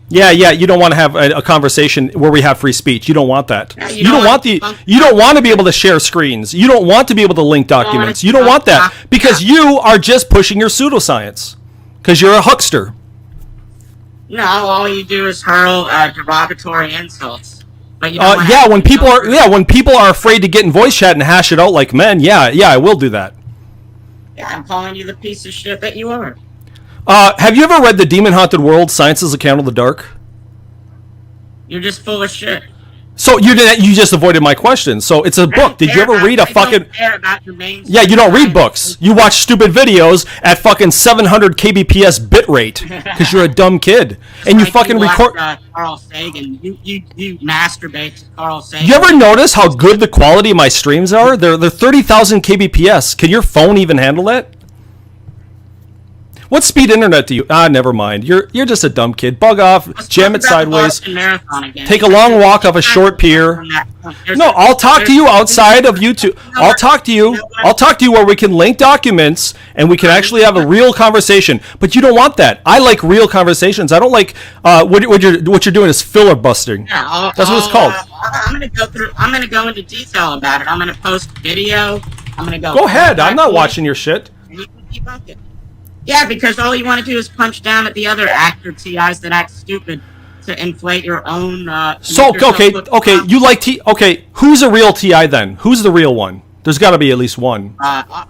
[SPEAKER 7] Yeah, you don't want to have a conversation where we have free speech. You don't want that. You don't want to be able to share screens. You don't want to be able to link documents. You don't want that because you are just pushing your pseudoscience because you're a huckster.
[SPEAKER 5] No, all you do is hurl derogatory insults. But
[SPEAKER 7] when people are afraid to get in voice chat and hash it out like men, I will do that.
[SPEAKER 5] Yeah, I'm calling you the piece of shit that you are.
[SPEAKER 7] Have you ever read The Demon Haunted World: Science's Account of the Dark?
[SPEAKER 5] You're just full of shit.
[SPEAKER 7] So you just avoided my question. So it's a book. Did you ever read a fucking? Yeah, you don't read books. You watch stupid videos at fucking 700 kbps bit rate because you're a dumb kid, and you fucking record.
[SPEAKER 5] Carl Sagan. You masturbate to Carl Sagan.
[SPEAKER 7] You ever notice how good the quality of my streams are? They're 30,000 kbps. Can your phone even handle that? What speed internet do you? Never mind. You're just a dumb kid. Bug off. Jam it sideways. Take a long walk off a short pier. No, I'll talk to you outside of YouTube. I'll talk to you. I'll talk to you where we can link documents and we can actually have a real conversation. But you don't want that. I like real conversations. I don't like what you're doing is filibustering.
[SPEAKER 5] Yeah,
[SPEAKER 7] that's what it's called.
[SPEAKER 5] I'm gonna go into detail about it. I'm gonna post video. I'm gonna go.
[SPEAKER 7] Go ahead. I'm not watching your shit.
[SPEAKER 5] You can debunk it. Yeah, because all you want to do is punch down at the other actor TIs that act stupid to inflate your own.
[SPEAKER 7] So okay, you like Okay, who's a real TI then? Who's the real one? There's got to be at least one.
[SPEAKER 5] Why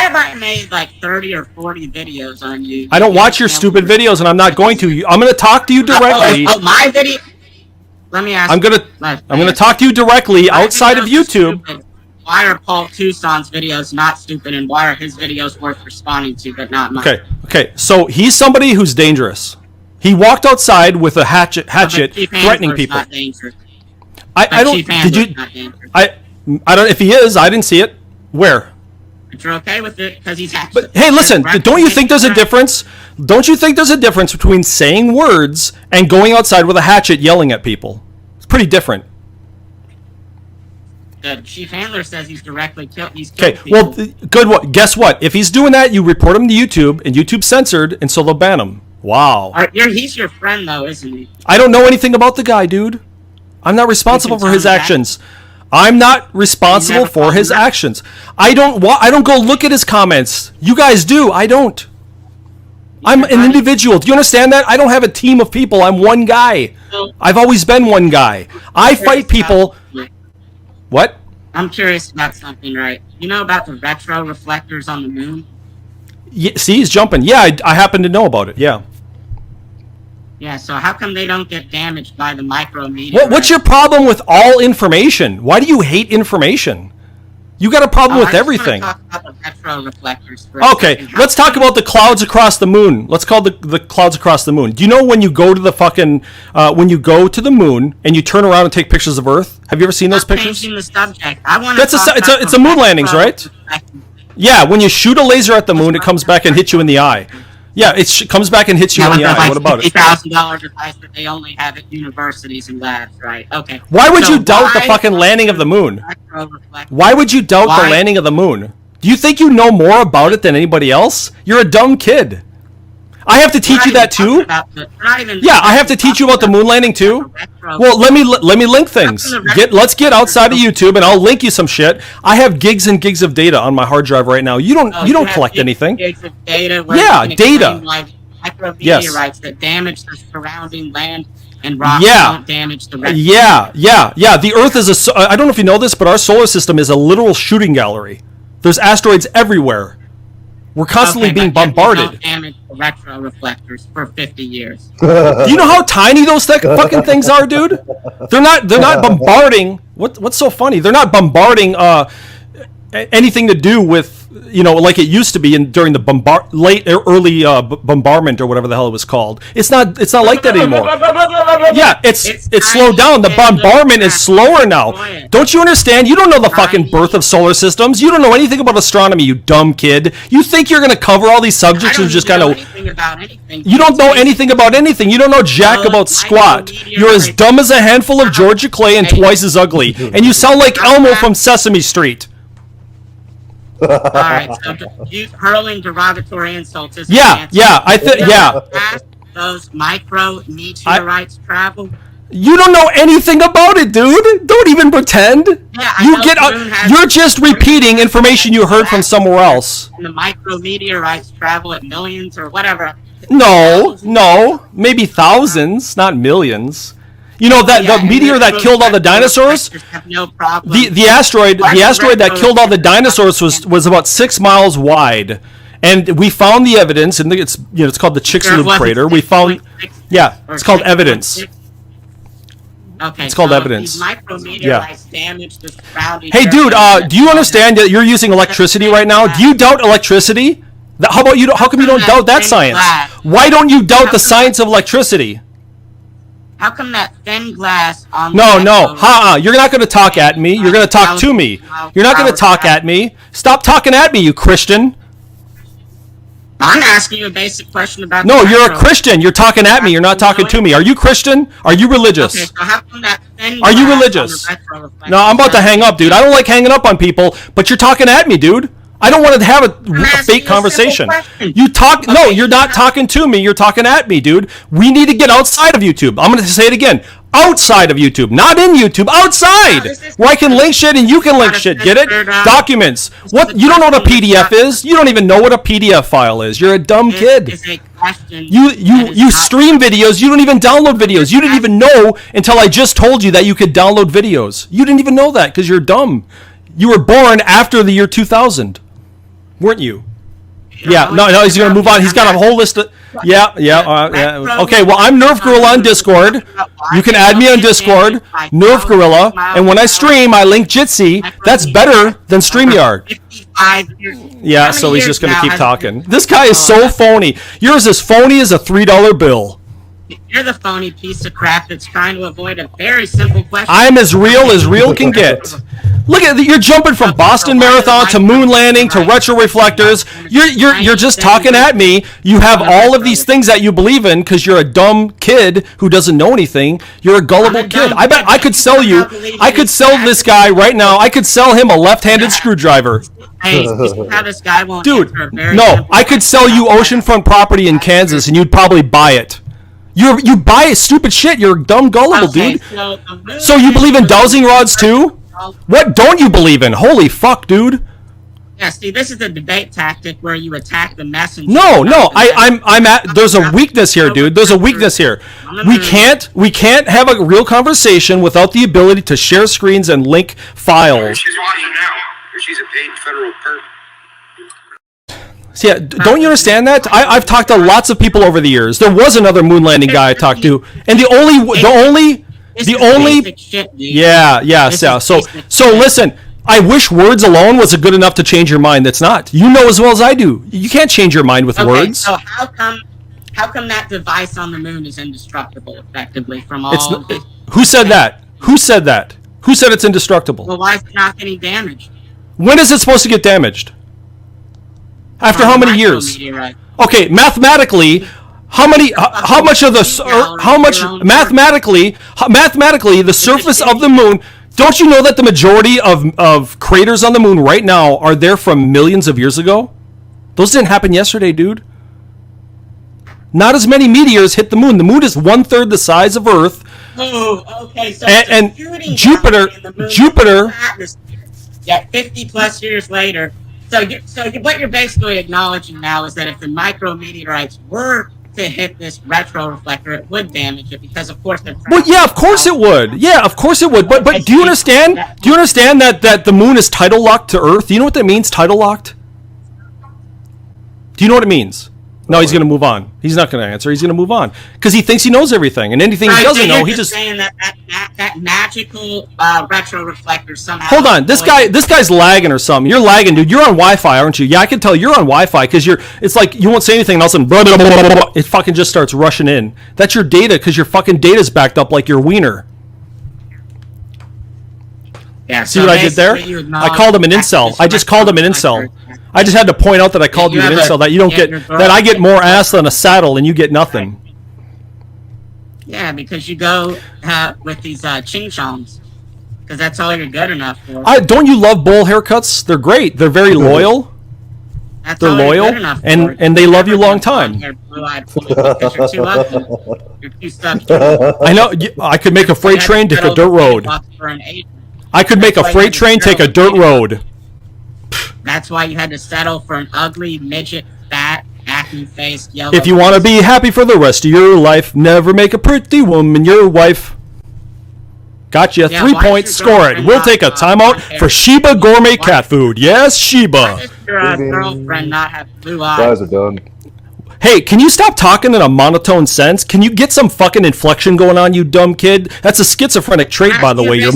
[SPEAKER 5] have I made like 30 or 40 videos on you?
[SPEAKER 7] I don't watch your stupid videos, and I'm not going to. I'm going to talk to you directly.
[SPEAKER 5] My video. Let me ask.
[SPEAKER 7] I'm gonna talk to you directly outside of YouTube.
[SPEAKER 5] Stupid? Why are Paul Toussaint's videos not stupid, and why are his videos worth responding to, but not mine?
[SPEAKER 7] Okay. So he's somebody who's dangerous. He walked outside with a hatchet threatening people.
[SPEAKER 5] Not dangerous.
[SPEAKER 7] I don't. Did you? I don't. If he is, I didn't see it. Where?
[SPEAKER 5] But you're okay with it because he's actually.
[SPEAKER 7] But hey, listen. Don't you think there's a difference? Don't you think there's a difference between saying words and going outside with a hatchet yelling at people? It's pretty different.
[SPEAKER 5] The chief handler says he's directly killed.
[SPEAKER 7] Okay, well, good. Guess what? If he's doing that, you report him to YouTube, and YouTube's censored, and so they'll ban him. Wow.
[SPEAKER 5] He's your friend, though, isn't he?
[SPEAKER 7] I don't know anything about the guy, dude. I'm not responsible for his actions. I'm not responsible for his actions. I don't go look at his comments. You guys do. I don't. I'm an individual. Do you understand that? I don't have a team of people. I'm one guy. I've always been one guy. I fight people. What?
[SPEAKER 5] I'm curious about something, right? You know about the retro reflectors on the moon?
[SPEAKER 7] Yeah, see, he's jumping. Yeah, I happen to know about it. Yeah.
[SPEAKER 5] Yeah, so how come they don't get damaged by the micrometeorites?
[SPEAKER 7] What's your problem with all information? Why do you hate information? You got a problem with everything.
[SPEAKER 5] I just want to talk about the retro reflectors for
[SPEAKER 7] Okay, let's talk about the clouds across the moon. Let's call the clouds across the moon. Do you know when you go to the fucking when you go to the moon and you turn around and take pictures of Earth? Have you ever seen those pictures?
[SPEAKER 5] Changing the subject. I want
[SPEAKER 7] to. It's a moon landings, right? Yeah, when you shoot a laser at the moon, it comes back and hits you in the eye. Yeah, it comes back and hits you in the eye. What about it?
[SPEAKER 5] $50,000 device that they only have at universities and labs, right? Okay.
[SPEAKER 7] Why would you doubt the fucking landing of the moon? Why would you doubt the landing of the moon? Do you think you know more about it than anybody else? You're a dumb kid. I have to teach you that too? Yeah, I have to teach you about the moon landing too? Well, let me link things. Let's get outside of YouTube and I'll link you some shit. I have gigs and gigs of data on my hard drive right now. You don't collect anything.
[SPEAKER 5] Gigs of data.
[SPEAKER 7] Yeah, data.
[SPEAKER 5] Micrometeorites that damage the surrounding land and rocks don't damage the rest.
[SPEAKER 7] Yeah. The Earth is I don't know if you know this, but our solar system is a literal shooting gallery. There's asteroids everywhere. We're constantly being bombarded.
[SPEAKER 5] Don't damage the retro reflectors for 50 years.
[SPEAKER 7] Do you know how tiny those fucking things are, dude? They're not bombarding. What's so funny? They're not bombarding anything to do with, like it used to be during the early bombardment or whatever the hell it was called. It's not like that anymore. Yeah, it's slowed down. The bombardment is slower now. Don't you understand? You don't know the fucking birth of solar systems. You don't know anything about astronomy, you dumb kid. You think you're gonna cover all these subjects and just kind of. You don't know anything about anything. You don't know jack about squat. You're as dumb as a handful of Georgia clay and twice as ugly. And you sound like Elmo from Sesame Street.
[SPEAKER 5] Alright, so you hurling derogatory insults is
[SPEAKER 7] Yeah.
[SPEAKER 5] Those micro-meteorites travel?
[SPEAKER 7] You don't know anything about it, dude. Don't even pretend.
[SPEAKER 5] Yeah,
[SPEAKER 7] you're just repeating information you heard from somewhere else.
[SPEAKER 5] And the micrometeorites travel at millions or whatever.
[SPEAKER 7] No, maybe thousands, not millions. You know that the meteor that killed all the dinosaurs. The asteroid that killed all the dinosaurs was about 6 miles wide, and we found the evidence. And it's called the Chicxulub crater. We found, it's called evidence.
[SPEAKER 5] Okay,
[SPEAKER 7] It's called
[SPEAKER 5] so
[SPEAKER 7] evidence.
[SPEAKER 5] These micrometeorites damage the surrounding.
[SPEAKER 7] Hey, dude, do you understand that you're using electricity right now? Do you doubt electricity? How about you? How come you don't doubt that science? Why don't you doubt the science of electricity?
[SPEAKER 5] How come that thin glass on
[SPEAKER 7] No,
[SPEAKER 5] the
[SPEAKER 7] no, you're not going to talk at me. You're going to talk to me. You're not going to talk at me. Stop talking at me, you Christian.
[SPEAKER 5] I'm asking you a basic question about.
[SPEAKER 7] No,
[SPEAKER 5] the
[SPEAKER 7] you're a
[SPEAKER 5] micro-
[SPEAKER 7] Christian. You're talking at me. You're not talking to me. Are you Christian? Are you
[SPEAKER 5] Okay,
[SPEAKER 7] religious?
[SPEAKER 5] so how come that thin
[SPEAKER 7] Are you
[SPEAKER 5] glass on the
[SPEAKER 7] religious?
[SPEAKER 5] retroreflector
[SPEAKER 7] No, I'm about to
[SPEAKER 5] doesn't-
[SPEAKER 7] hang up, dude. I don't like hanging up on people, but you're talking at me, dude. I don't want to have a
[SPEAKER 5] asking you
[SPEAKER 7] fake
[SPEAKER 5] a
[SPEAKER 7] conversation.
[SPEAKER 5] simple question.
[SPEAKER 7] You talk. No,
[SPEAKER 5] Okay,
[SPEAKER 7] you're not talking to me. You're talking at me, dude. We need to get outside of YouTube. I'm going to say it again. Outside of YouTube, not in YouTube. Outside,
[SPEAKER 5] this is-
[SPEAKER 7] where I can link shit and you can link
[SPEAKER 5] Not a
[SPEAKER 7] shit. Get it?
[SPEAKER 5] filtered,
[SPEAKER 7] Documents.
[SPEAKER 5] is
[SPEAKER 7] What?
[SPEAKER 5] a
[SPEAKER 7] You don't know what a
[SPEAKER 5] question
[SPEAKER 7] PDF
[SPEAKER 5] that's not-
[SPEAKER 7] is? You don't even know what a PDF file is. You're a dumb
[SPEAKER 5] This
[SPEAKER 7] kid.
[SPEAKER 5] is a question
[SPEAKER 7] You
[SPEAKER 5] that is not-
[SPEAKER 7] stream videos. You don't even download videos. You didn't even know until I just told you that you could download videos. You didn't even know that because you're dumb. You were born after the year 2000, weren't you? Yeah. No. He's gonna move on. He's got a whole list of. Yeah. Okay. Well, I'm Nirvgorilla on Discord. You can add me on Discord, Nirvgorilla, and when I stream, I link Jitsi. That's better than StreamYard.
[SPEAKER 5] 55 years.
[SPEAKER 7] Yeah.
[SPEAKER 5] How
[SPEAKER 7] So
[SPEAKER 5] many
[SPEAKER 7] he's
[SPEAKER 5] years
[SPEAKER 7] just gonna
[SPEAKER 5] now
[SPEAKER 7] keep
[SPEAKER 5] has-
[SPEAKER 7] talking. This guy is so phony. You're as phony as a $3 bill.
[SPEAKER 5] You're the phony piece of crap that's trying to avoid a very simple question.
[SPEAKER 7] I'm as real can get. Look at you're jumping from Boston Marathon to moon landing to retro reflectors. You're just talking at me. You have all of these things that you believe in because you're a dumb kid who doesn't know anything. You're a gullible
[SPEAKER 5] I'm a
[SPEAKER 7] kid.
[SPEAKER 5] dumb
[SPEAKER 7] I bet
[SPEAKER 5] kid,
[SPEAKER 7] I
[SPEAKER 5] but
[SPEAKER 7] could
[SPEAKER 5] you
[SPEAKER 7] sell you.
[SPEAKER 5] cannot believe
[SPEAKER 7] I
[SPEAKER 5] in
[SPEAKER 7] could sell
[SPEAKER 5] this
[SPEAKER 7] this guy right now. I could sell him a left-handed screwdriver.
[SPEAKER 5] Hey, you see how this guy won't
[SPEAKER 7] Dude,
[SPEAKER 5] answer a very
[SPEAKER 7] no,
[SPEAKER 5] simple
[SPEAKER 7] I could sell you
[SPEAKER 5] question.
[SPEAKER 7] oceanfront property in Kansas and you'd probably buy it. You buy stupid shit. You're dumb gullible,
[SPEAKER 5] Okay,
[SPEAKER 7] dude.
[SPEAKER 5] so the moon
[SPEAKER 7] So you believe in
[SPEAKER 5] is-
[SPEAKER 7] dowsing rods too? What don't you believe in? Holy fuck, dude.
[SPEAKER 5] Yeah, see, this is a debate tactic where you attack the messenger.
[SPEAKER 7] No, I'm at. There's a weakness here, dude. There's a weakness here. We can't have a real conversation without the ability to share screens and link files.
[SPEAKER 6] She's watching now. She's a paid federal perp.
[SPEAKER 7] So yeah, don't you understand that? I've talked to lots of people over the years. There was another moon landing guy I talked to, and the only.
[SPEAKER 5] Basic shit, dude.
[SPEAKER 7] Yeah.
[SPEAKER 5] This
[SPEAKER 7] So
[SPEAKER 5] is basic
[SPEAKER 7] so
[SPEAKER 5] shit.
[SPEAKER 7] listen. I wish words alone was good enough to change your mind. That's not. You know as well as I do. You can't change your mind with
[SPEAKER 5] Okay,
[SPEAKER 7] words.
[SPEAKER 5] so how come that device on the moon is indestructible, effectively, from all?
[SPEAKER 7] It's who said that? Who said that? Who said it's indestructible?
[SPEAKER 5] Well, why is it not getting damaged?
[SPEAKER 7] When is it supposed to get damaged? After how many years?
[SPEAKER 5] Micrometeorite.
[SPEAKER 7] Okay, mathematically, how much of the mathematically the surface of the moon? Don't you know that the majority of craters on the moon right now are there from millions of years ago? Those didn't happen yesterday, dude. Not as many meteors hit the moon. The moon is 1/3 the size of Earth.
[SPEAKER 5] Oh, okay. So
[SPEAKER 7] And
[SPEAKER 5] it's shooting
[SPEAKER 7] Jupiter-
[SPEAKER 5] down in the moon's
[SPEAKER 7] Jupiter-
[SPEAKER 5] atmosphere. Yeah, 50 plus years later. So what you're basically acknowledging now is that if the micrometeorites were to hit this retroreflector, it would damage it because, of course, they're.
[SPEAKER 7] Well, yeah, of course it would. Yeah, of course it would. But do you understand? Do you understand that the moon is tidal locked to Earth? Do you know what that means? Tidal locked. Do you know what it means? No, he's going to move on. He's not going to answer. He's going to move on because he thinks he knows everything, and anything he
[SPEAKER 5] Right,
[SPEAKER 7] doesn't
[SPEAKER 5] so
[SPEAKER 7] know,
[SPEAKER 5] you're
[SPEAKER 7] he just.
[SPEAKER 5] saying that magical retroreflector somehow.
[SPEAKER 7] Hold on, this guy's lagging or something. You're lagging, dude. You're on Wi-Fi, aren't you? Yeah, I can tell you're on Wi-Fi because it's like you won't say anything, and all of a sudden, blah, blah, blah, blah, blah, it fucking just starts rushing in. That's your data because your fucking data's backed up like your wiener.
[SPEAKER 5] Yeah,
[SPEAKER 7] See
[SPEAKER 5] so
[SPEAKER 7] what I did there?
[SPEAKER 5] basically you
[SPEAKER 7] I
[SPEAKER 5] acknowledge
[SPEAKER 7] called him an
[SPEAKER 5] that
[SPEAKER 7] incel.
[SPEAKER 5] this
[SPEAKER 7] I just called him an incel.
[SPEAKER 5] retroreflector-
[SPEAKER 7] I just had to point out that I called you an
[SPEAKER 5] you have
[SPEAKER 7] incel.
[SPEAKER 5] a-
[SPEAKER 7] That you don't
[SPEAKER 5] yeah,
[SPEAKER 7] get.
[SPEAKER 5] your
[SPEAKER 7] That I get more ass than a saddle, and you get nothing.
[SPEAKER 5] Yeah, because you go with these ching chongs, because that's all you're good enough for.
[SPEAKER 7] Don't you love bowl haircuts? They're great. They're very loyal.
[SPEAKER 5] That's
[SPEAKER 7] they're
[SPEAKER 5] all you're
[SPEAKER 7] loyal,
[SPEAKER 5] good enough
[SPEAKER 7] and-
[SPEAKER 5] for.
[SPEAKER 7] and they love you
[SPEAKER 5] Never
[SPEAKER 7] long
[SPEAKER 5] gonna go on
[SPEAKER 7] time.
[SPEAKER 5] here blue-eyed because you're too ugly. You're too stuck.
[SPEAKER 7] I know. I could make a freight train take a dirt road. I could make a freight train take a dirt road.
[SPEAKER 5] That's why you had to settle for an ugly midget, fat, acne-faced, yellow.
[SPEAKER 7] If you want to be happy for the rest of your life, never make a pretty woman your wife. Gotcha.
[SPEAKER 5] Yeah,
[SPEAKER 7] 3
[SPEAKER 5] why is
[SPEAKER 7] points.
[SPEAKER 5] your
[SPEAKER 7] Score it.
[SPEAKER 5] girlfriend
[SPEAKER 7] We'll
[SPEAKER 5] not,
[SPEAKER 7] take a timeout
[SPEAKER 5] blonde
[SPEAKER 7] for
[SPEAKER 5] hair?
[SPEAKER 7] Sheba Gourmet
[SPEAKER 5] Why-
[SPEAKER 7] cat food. Yes,
[SPEAKER 5] Why
[SPEAKER 7] Sheba.
[SPEAKER 5] does your girlfriend not have blue eyes?
[SPEAKER 2] Guys are done.
[SPEAKER 7] Hey, can you stop talking in a monotone sense? Can you get some fucking inflection going on, you dumb kid? That's a schizophrenic trait, by the way. Your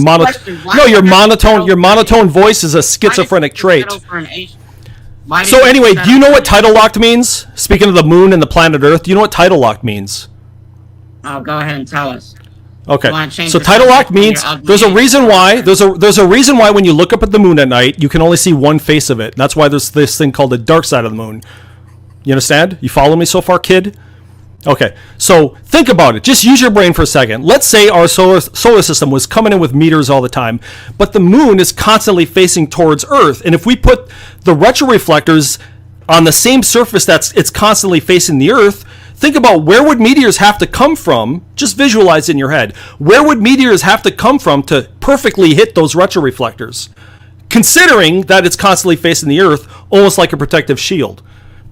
[SPEAKER 7] monotone voice is a schizophrenic trait. So anyway, do you know what tidal locked means? Speaking of the moon and the planet Earth, do you know what tidal locked means?
[SPEAKER 5] Oh, go ahead and tell us.
[SPEAKER 7] Okay. So tidal lock means there's a reason why when you look up at the moon at night, you can only see one face of it. And that's why there's this thing called the dark side of the moon. You understand? You follow me so far, kid? Okay. So think about it. Just use your brain for a second. Let's say our solar system was coming in with meters all the time, but the moon is constantly facing towards Earth. And if we put the retroreflectors on the same surface it's constantly facing the Earth, think about where would meteors have to come from? Just visualize in your head. Where would meteors have to come from to perfectly hit those retroreflectors? Considering that it's constantly facing the Earth, almost like a protective shield.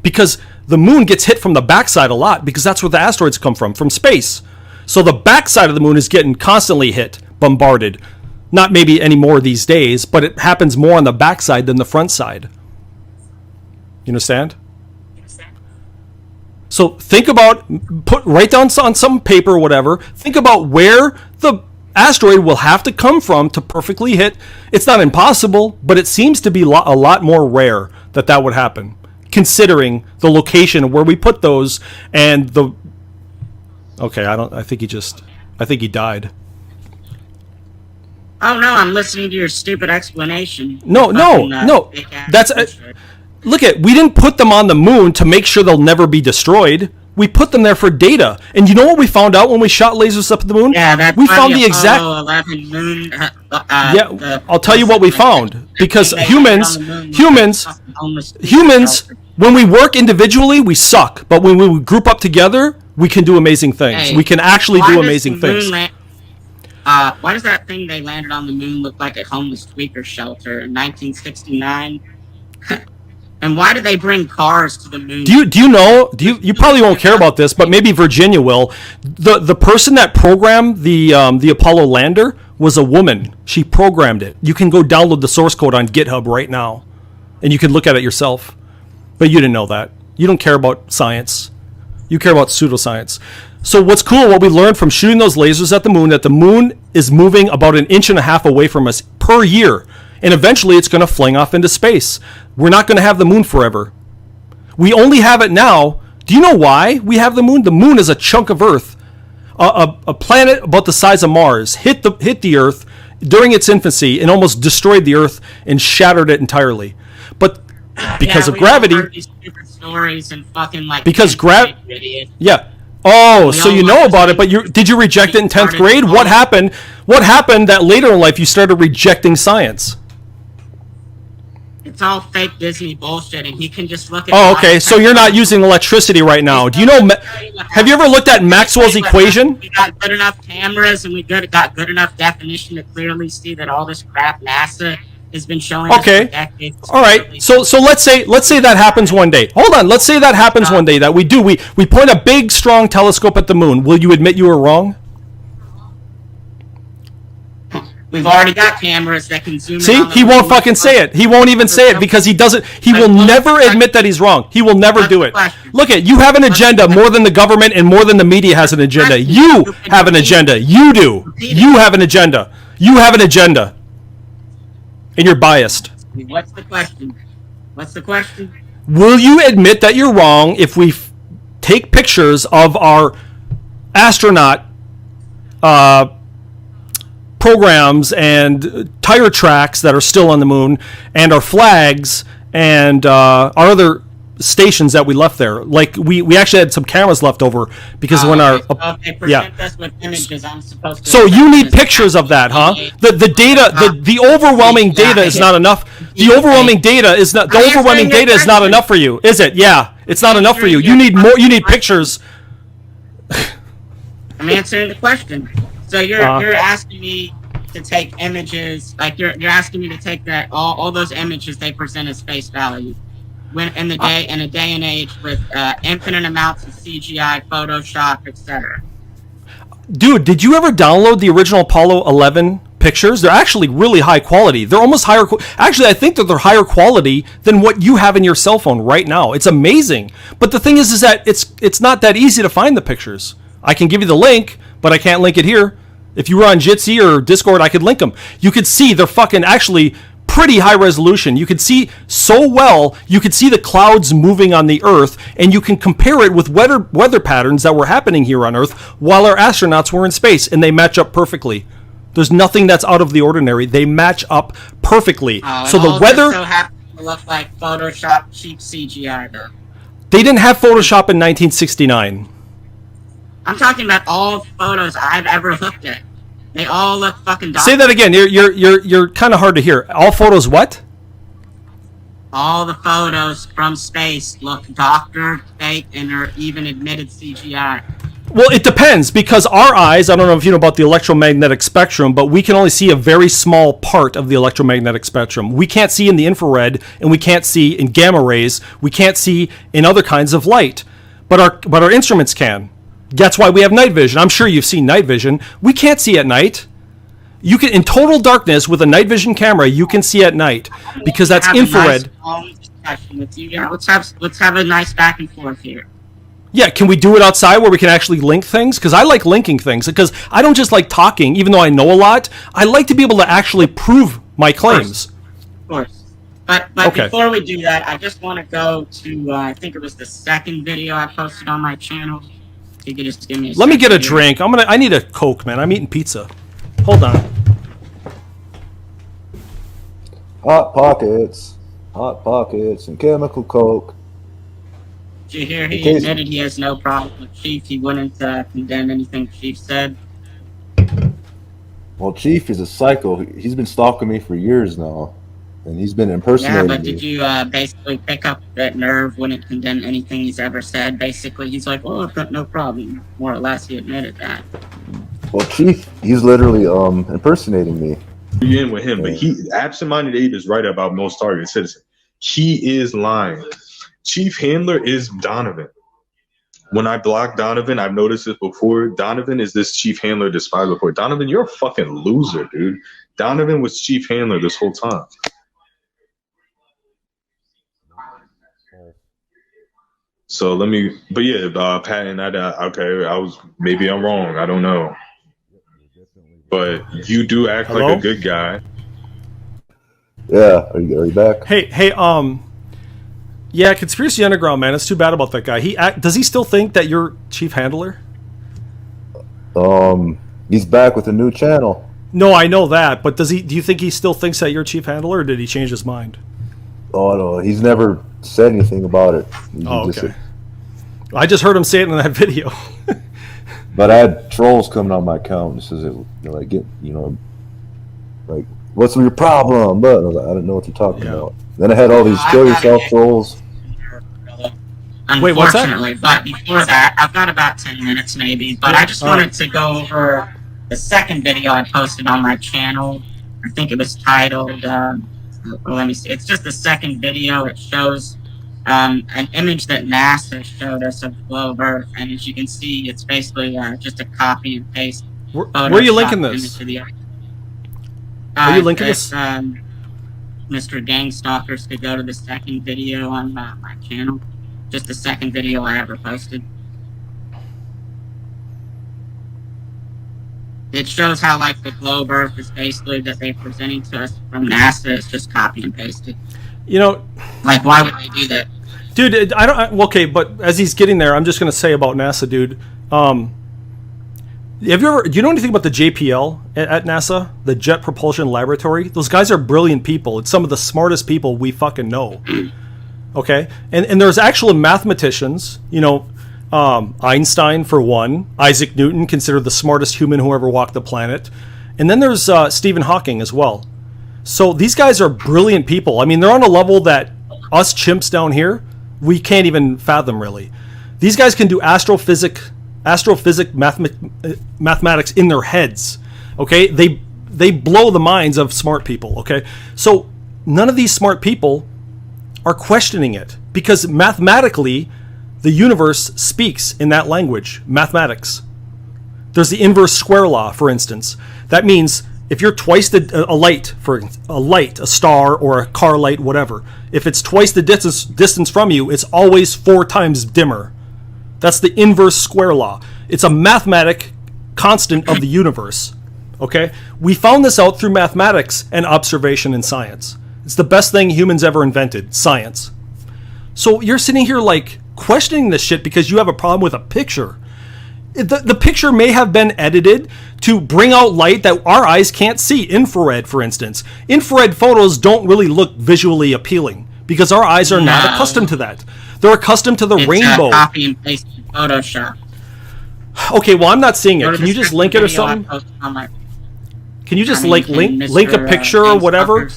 [SPEAKER 7] Because the moon gets hit from the backside a lot, because that's where the asteroids come from space. So the backside of the moon is getting constantly hit, bombarded. Not maybe anymore these days, but it happens more on the backside than the front side. You understand? So think about, write down on some paper or whatever, think about where the asteroid will have to come from to perfectly hit. It's not impossible, but it seems to be a lot more rare that would happen, considering the location where we put those and the... Okay, I think he died.
[SPEAKER 5] Oh no, I'm listening to your stupid explanation.
[SPEAKER 7] No. That's... Look we didn't put them on the moon to make sure they'll never be destroyed. We put them there for data. And you know what we found out when we shot lasers up at the moon?
[SPEAKER 5] Yeah,
[SPEAKER 7] we found the exact...
[SPEAKER 5] 11 moon,
[SPEAKER 7] I'll tell you what we found. Because humans, when we work individually, we suck. But when we group up together, we can do amazing things.
[SPEAKER 5] Hey,
[SPEAKER 7] we can actually do amazing things.
[SPEAKER 5] Why does that thing they landed on the moon look like a homeless tweaker shelter in 1969? And why did they bring cars to the moon?
[SPEAKER 7] You probably won't care about this, but maybe Virginia will. The person that programmed the Apollo lander was a woman. She programmed it. You can go download the source code on GitHub right now, and you can look at it yourself. But you didn't know that. You don't care about science. You care about pseudoscience. So what's cool, what we learned from shooting those lasers at the moon, that the moon is moving about 1.5 inches away from us per year. And eventually it's going to fling off into space. We're not going to have the moon forever. We only have it now. Do you know why we have the moon? The moon is a chunk of Earth. A planet about the size of Mars hit the Earth during its infancy and almost destroyed the Earth and shattered it entirely. But because of gravity...
[SPEAKER 5] These stupid stories and fucking
[SPEAKER 7] because gravity... Yeah. Oh, so you know about it, but did you reject it in 10th grade? What happened? What happened that later in life you started rejecting science?
[SPEAKER 5] It's all fake Disney bullshit, and he can just look at...
[SPEAKER 7] Oh, okay, so you're not using electricity right now. Do you know... Have you ever looked at Maxwell's equation?
[SPEAKER 5] We got good enough cameras, and we got good enough definition to clearly see that all this crap NASA has been showing us for decades.
[SPEAKER 7] All right. So let's say that happens one day. Hold on. Let's say that happens one day. That we point a big, strong telescope at the moon. Will you admit you were wrong?
[SPEAKER 5] We've already got cameras that can zoom in.
[SPEAKER 7] See, he won't fucking say it. He won't even say it because he doesn't. He will never admit that he's wrong. He will never do it. Look you have an agenda more than the government and more than the media has an agenda. You have an agenda. You do. You have an agenda. You have an agenda. And you're biased.
[SPEAKER 5] What's the question? What's the question?
[SPEAKER 7] Will you admit that you're wrong if we take pictures of our astronaut programs and tire tracks that are still on the moon and our flags and our other stations that we left there? Like we actually had some cameras left over because when our
[SPEAKER 5] us with images I'm supposed to...
[SPEAKER 7] So you need pictures of that, huh? The data, the overwhelming data is not enough. The overwhelming data is not enough for you, is it? Yeah, it's not enough for you. You need more. You need pictures.
[SPEAKER 5] I'm answering the question. So you're asking me to take images, like you're asking me to take that all those images they present as face value. When in a day and age with infinite amounts of CGI, Photoshop, etc.
[SPEAKER 7] Dude, did you ever download the original Apollo 11 pictures. They're actually really high quality. They're almost higher. Actually, I think that they're higher quality than what you have in your cell phone right now. It's amazing. But the thing is that it's not that easy to find the pictures. I can give you the link, but I can't link it here. If you were on Jitsi or Discord, I could link them. You could see they're fucking actually pretty high resolution. You could see so well, you could see the clouds moving on the Earth, and you can compare it with weather patterns that were happening here on Earth while our astronauts were in space, and they match up perfectly. There's nothing that's out of the ordinary. They match up perfectly. So the weather
[SPEAKER 5] so happens to look like Photoshop cheap CGI though.
[SPEAKER 7] They didn't have Photoshop in 1969.
[SPEAKER 5] I'm talking about all photos I've ever looked at. They all look fucking dark.
[SPEAKER 7] Say that again. You're kind of hard to hear. All photos what?
[SPEAKER 5] All the photos from space look doctored, fake, and are even admitted CGI.
[SPEAKER 7] Well, it depends, because our eyes, I don't know if you know about the electromagnetic spectrum, but we can only see a very small part of the electromagnetic spectrum. We can't see in the infrared, and we can't see in gamma rays. We can't see in other kinds of light, but our instruments can. That's why we have night vision. I'm sure you've seen night vision. We can't see at night. You can, in total darkness with a night vision camera, you can see at night, because that's infrared.
[SPEAKER 5] Let's have a nice back and forth here.
[SPEAKER 7] Yeah, can we do it outside where we can actually link things? Because I like linking things, because I don't just like talking, even though I know a lot. I like to be able to actually prove my claims.
[SPEAKER 5] Of course. But okay. Before we do that, I just want to go to, I think it was the second video I posted on my channel. If you could just give me a
[SPEAKER 7] Let me get a
[SPEAKER 5] here.
[SPEAKER 7] drink. I need a Coke, man. I'm eating pizza. Hold on.
[SPEAKER 2] Hot Pockets, and Chemical Coke.
[SPEAKER 5] Did you hear he admitted he has no problem with Chief? He wouldn't condemn anything Chief said.
[SPEAKER 2] Well, Chief is a psycho. He's been stalking me for years now, and he's been impersonating me.
[SPEAKER 5] Yeah, but did you basically pick up that Nerve wouldn't condemn anything he's ever said? Basically, he's like, "Oh, I've got no problem." More or less, he admitted that.
[SPEAKER 2] Well, Chief, he's literally impersonating me.
[SPEAKER 8] In with him, but absent-minded Abe is right about most target citizen. He is lying. Chief Handler is Donovan. When I block Donovan, I've noticed this before. Donovan is this Chief Handler despite report. Donovan, you're a fucking loser, dude. Donovan was Chief Handler this whole time. So let me, but yeah, Patton, okay, maybe I'm wrong. I don't know. But you do act like a good guy.
[SPEAKER 2] Yeah, are you back?
[SPEAKER 7] Hey, yeah, Conspiracy Underground, man. It's too bad about that guy. Does he still think that you're Chief Handler?
[SPEAKER 2] He's back with a new channel.
[SPEAKER 7] No, I know that, but do you think he still thinks that you're Chief Handler, or did he change his mind?
[SPEAKER 2] Oh no, he's never said anything about it.
[SPEAKER 7] Okay. I just heard him say it in that video.
[SPEAKER 2] But I had trolls coming on my account and says like, what's your problem? But I was like, I don't know what you're talking about. Then I had all these kill yourself trolls.
[SPEAKER 7] Wait, what's that?
[SPEAKER 5] Unfortunately, but before that, I've got about 10 minutes maybe, but I just wanted to go over the second video I posted on my channel. I think it was titled, let me see, it's just the second video. It shows an image that NASA showed us of the globe Earth, and as you can see, it's basically just a copy and paste.
[SPEAKER 7] Where are you linking this? Are you linking this?
[SPEAKER 5] Mr. Gangstalkers could go to the second video on my channel. Just the second video I ever posted. It shows how, like, the globe Earth is basically that they're presenting to us from NASA. It's just copy and pasted.
[SPEAKER 7] You know,
[SPEAKER 5] like, why would they do that?
[SPEAKER 7] Dude, okay, but as he's getting there, I'm just going to say about NASA, dude. Do you know anything about the JPL at NASA? The Jet Propulsion Laboratory? Those guys are brilliant people. It's some of the smartest people we fucking know. Okay? And there's actual mathematicians, Einstein for one, Isaac Newton, considered the smartest human who ever walked the planet. And then there's Stephen Hawking as well. So these guys are brilliant people. I mean, they're on a level that us chimps down here, we can't even fathom, really. These guys can do astrophysics mathematics in their heads. Okay? They blow the minds of smart people. Okay? So none of these smart people are questioning it, because mathematically the universe speaks in that language, mathematics. There's the inverse square law, for instance. That means if you're twice a light, a star or a car light, whatever, if it's twice the distance from you, it's always 4 times dimmer. That's the inverse square law. It's a mathematic constant of the universe. Okay? We found this out through mathematics and observation in science. It's the best thing humans ever invented, science. So you're sitting here like questioning this shit because you have a problem with a picture. The picture may have been edited to bring out light that our eyes can't see. Infrared, for instance. Infrared photos don't really look visually appealing because our eyes are not accustomed to that. They're accustomed to the rainbow.
[SPEAKER 5] Copy and paste in Photoshop.
[SPEAKER 7] Okay, well, I'm not seeing it. Can you just link it or something? Can you just link a picture or whatever?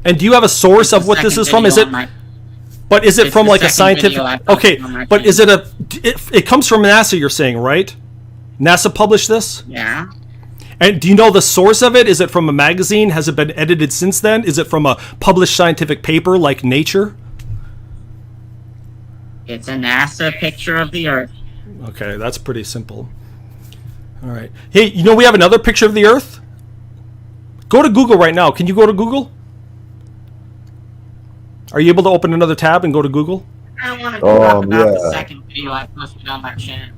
[SPEAKER 7] And do you have a source of what this is from? Is it? But is it from like a scientific? Okay, but is it it comes from NASA, you're saying, right? NASA published this?
[SPEAKER 5] Yeah.
[SPEAKER 7] And do you know the source of it? Is it from a magazine? Has it been edited since then? Is it from a published scientific paper like Nature?
[SPEAKER 5] It's a NASA picture of the Earth.
[SPEAKER 7] Okay, that's pretty simple. All right. Hey, you know we have another picture of the Earth? Go to Google right now. Can you go to Google? Are you able to open another tab and go to Google?
[SPEAKER 5] I want to talk about the second video I posted on my channel.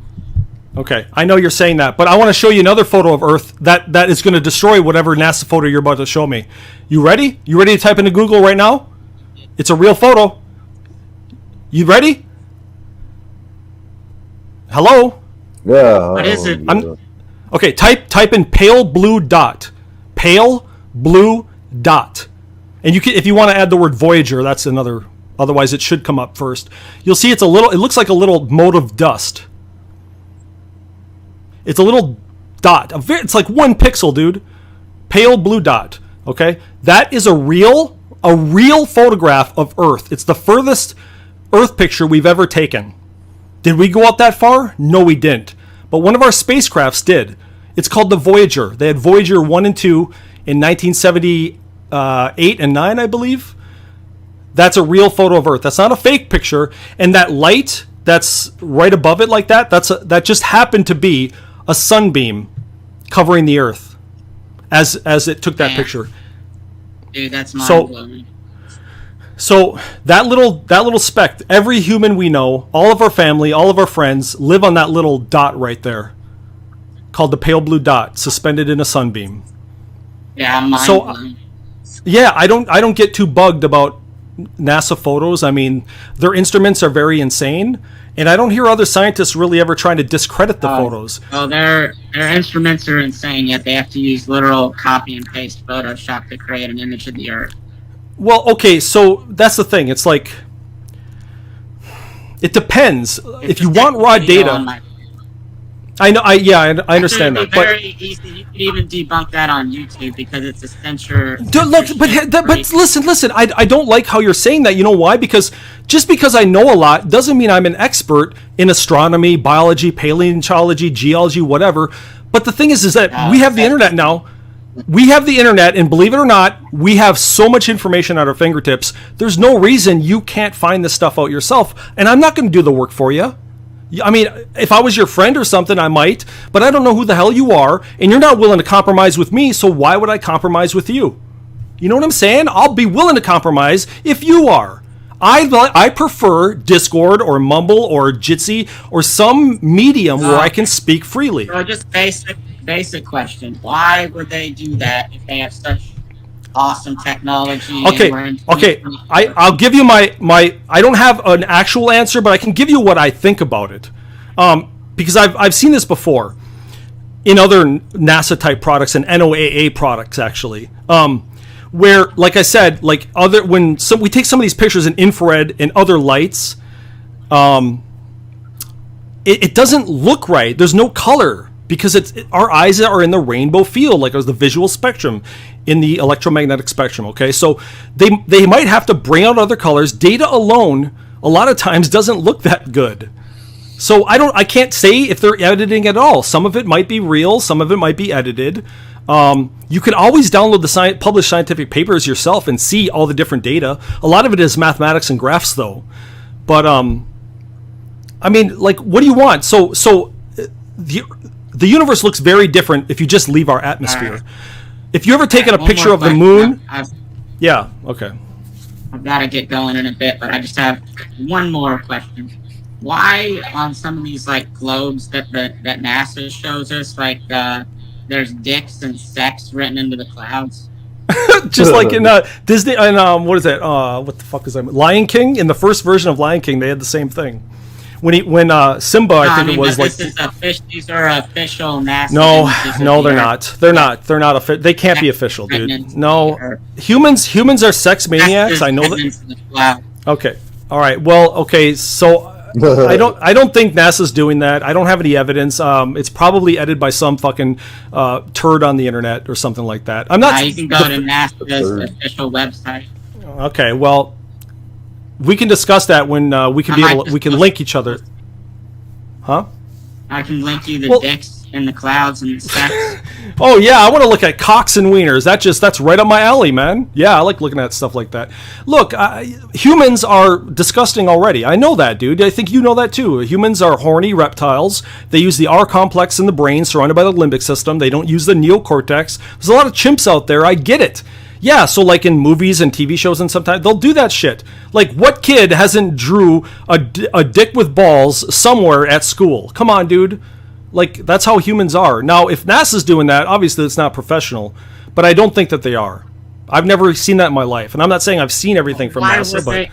[SPEAKER 7] Okay, I know you're saying that, but I want to show you another photo of Earth that is going to destroy whatever NASA photo you're about to show me. You ready? You ready to type into Google right now? It's a real photo. You ready? Hello?
[SPEAKER 2] Yeah.
[SPEAKER 5] What is it?
[SPEAKER 7] Okay, type in pale blue dot. Pale blue dot. And you can, if you want to add the word Voyager, that's another. Otherwise, it should come up first. You'll see it's a little. It looks like a little mote of dust. It's a little dot. It's like 1 pixel, dude. Pale blue dot. Okay, that is a real photograph of Earth. It's the furthest Earth picture we've ever taken. Did we go up that far? No, we didn't. But one of our spacecrafts did. It's called the Voyager. They had Voyager 1 and 2 in 1978 and 9, I believe. That's a real photo of Earth. That's not a fake picture. And that light that's right above it like that, that just happened to be a sunbeam covering the Earth as it took that picture.
[SPEAKER 5] Dude, that's mind-blowing.
[SPEAKER 7] So that little speck, every human we know, all of our family, all of our friends live on that little dot right there, called the pale blue dot, suspended in a sunbeam.
[SPEAKER 5] Yeah, mind-blowing.
[SPEAKER 7] Yeah, I don't get too bugged about NASA photos. I mean, their instruments are very insane, and I don't hear other scientists really ever trying to discredit the photos.
[SPEAKER 5] Well, their instruments are insane, yet they have to use literal copy and paste Photoshop to create an image of the Earth.
[SPEAKER 7] Well, okay, so that's the thing. It's like, it depends. If you want raw data, I know. I understand that.
[SPEAKER 5] Very easy. You could even debunk that on YouTube because it's a censor.
[SPEAKER 7] Look, but listen. I don't like how you're saying that. You know why? Because just because I know a lot doesn't mean I'm an expert in astronomy, biology, paleontology, geology, whatever. But the thing is that we have the internet now. We have the internet, and believe it or not, we have so much information at our fingertips. There's no reason you can't find this stuff out yourself, and I'm not going to do the work for you. I mean, if I was your friend or something, I might, but I don't know who the hell you are, and you're not willing to compromise with me, so why would I compromise with you? You know what I'm saying? I'll be willing to compromise if you are. I prefer Discord or Mumble or Jitsi or some medium where I can speak freely.
[SPEAKER 5] So just basic question. Why would they do that if they have such awesome technology?
[SPEAKER 7] Okay. I'll give you my. I don't have an actual answer, but I can give you what I think about it, because I've seen this before in other NASA type products and NOAA products actually, where, like I said, like when we take some of these pictures in infrared and other lights, it doesn't look right. There's no color. Because our eyes are in the rainbow field, like there's the visual spectrum in the electromagnetic spectrum. Okay, so they might have to bring out other colors. Data alone, a lot of times, doesn't look that good. So I can't say if they're editing at all. Some of it might be real, some of it might be edited. You can always download the published scientific papers yourself and see all the different data. A lot of it is mathematics and graphs, though. But I mean, like, what do you want? So the universe looks very different if you just leave our atmosphere. If you ever taken a
[SPEAKER 5] One
[SPEAKER 7] picture
[SPEAKER 5] more
[SPEAKER 7] of the
[SPEAKER 5] question.
[SPEAKER 7] moon,
[SPEAKER 5] I've
[SPEAKER 7] yeah, okay.
[SPEAKER 5] got to get going in a bit, but I just have one more question. Why on some of these like globes that NASA shows us, like there's dicks and sex written into the clouds?
[SPEAKER 7] Just like in Disney, and what is that? What the fuck is that? Lion King. In the first version of Lion King, they had the same thing. When Simba, I think it was like.
[SPEAKER 5] These are official NASA.
[SPEAKER 7] No,
[SPEAKER 5] images of
[SPEAKER 7] no,
[SPEAKER 5] the
[SPEAKER 7] they're
[SPEAKER 5] Earth.
[SPEAKER 7] not. They're not. They're not. They can't be official, dude. No, humans are sex maniacs. I know that. Okay. All right. Well. Okay. So I don't think NASA's doing that. I don't have any evidence. It's probably edited by some fucking turd on the internet or something like that. I'm not.
[SPEAKER 5] You can go to NASA's official website.
[SPEAKER 7] Okay. Well, we can discuss that when we can link each other. Huh?
[SPEAKER 5] I can link you the dicks in the clouds and the sex.
[SPEAKER 7] Oh yeah, I want to look at cocks and wieners. That's right up my alley, man. Yeah, I like looking at stuff like that. Look, humans are disgusting already. I know that, dude. I think you know that too. Humans are horny reptiles. They use the R complex in the brain, surrounded by the limbic system. They don't use the neocortex. There's a lot of chimps out there. I get it. Yeah, so like in movies and TV shows and sometimes they'll do that shit. Like what kid hasn't drew a dick with balls somewhere at school? Come on, dude. Like that's how humans are. Now, if NASA's doing that, obviously it's not professional, but I don't think that they are. I've never seen that in my life, and I'm not saying I've seen everything from NASA, but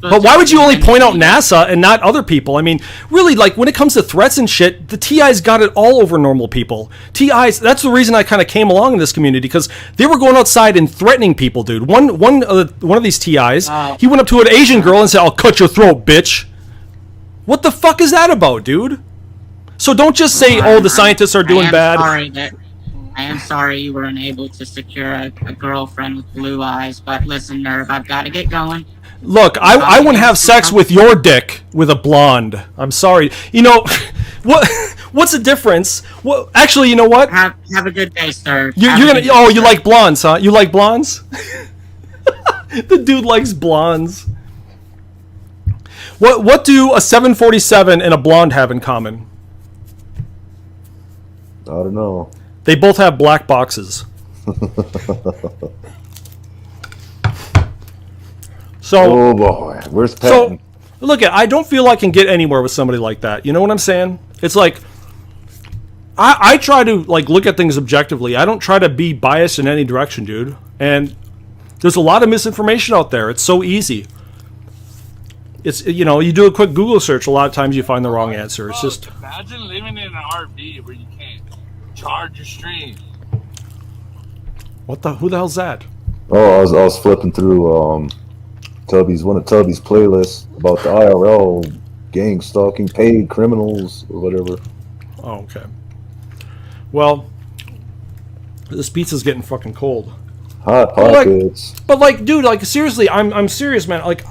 [SPEAKER 7] but why would you only point out NASA and not other people? I mean, really, like when it comes to threats and shit, the TIs got it all over normal people. TIs, that's the reason I kind of came along in this community, because they were going outside and threatening people, dude. One of these TIs, he went up to an Asian girl and said, "I'll cut your throat, bitch." What the fuck is that about, dude? So don't just say, "Oh, the scientists are doing bad."
[SPEAKER 5] I am sorry you were unable to secure a girlfriend with blue eyes, but listen, Nerve, I've got to get going.
[SPEAKER 7] Look, I wouldn't have sex with your dick with a blonde. I'm sorry. You know, what's the difference? Well, actually, you know what?
[SPEAKER 5] Have a good day, sir.
[SPEAKER 7] You're gonna. Oh, you like blondes, huh? You like blondes? The dude likes blondes. What do a 747 and a blonde have in common?
[SPEAKER 2] I don't know.
[SPEAKER 7] They both have black boxes. So,
[SPEAKER 2] oh boy, where's Patton?
[SPEAKER 7] So, look, I don't feel I can get anywhere with somebody like that. You know what I'm saying? It's like I try to like look at things objectively. I don't try to be biased in any direction, dude. And there's a lot of misinformation out there. It's so easy. It's, you know, you do a quick Google search, a lot of times you find the wrong answer. It's just
[SPEAKER 9] imagine living in an RV where you can't charge your stream.
[SPEAKER 7] Who the hell's that?
[SPEAKER 2] Oh, I was flipping through one of Tubby's playlists about the IRL gang stalking paid criminals or whatever.
[SPEAKER 7] Oh, okay. Well, this pizza's getting fucking cold.
[SPEAKER 2] Hot pockets.
[SPEAKER 7] But like, dude, like seriously, I'm serious, man. Like,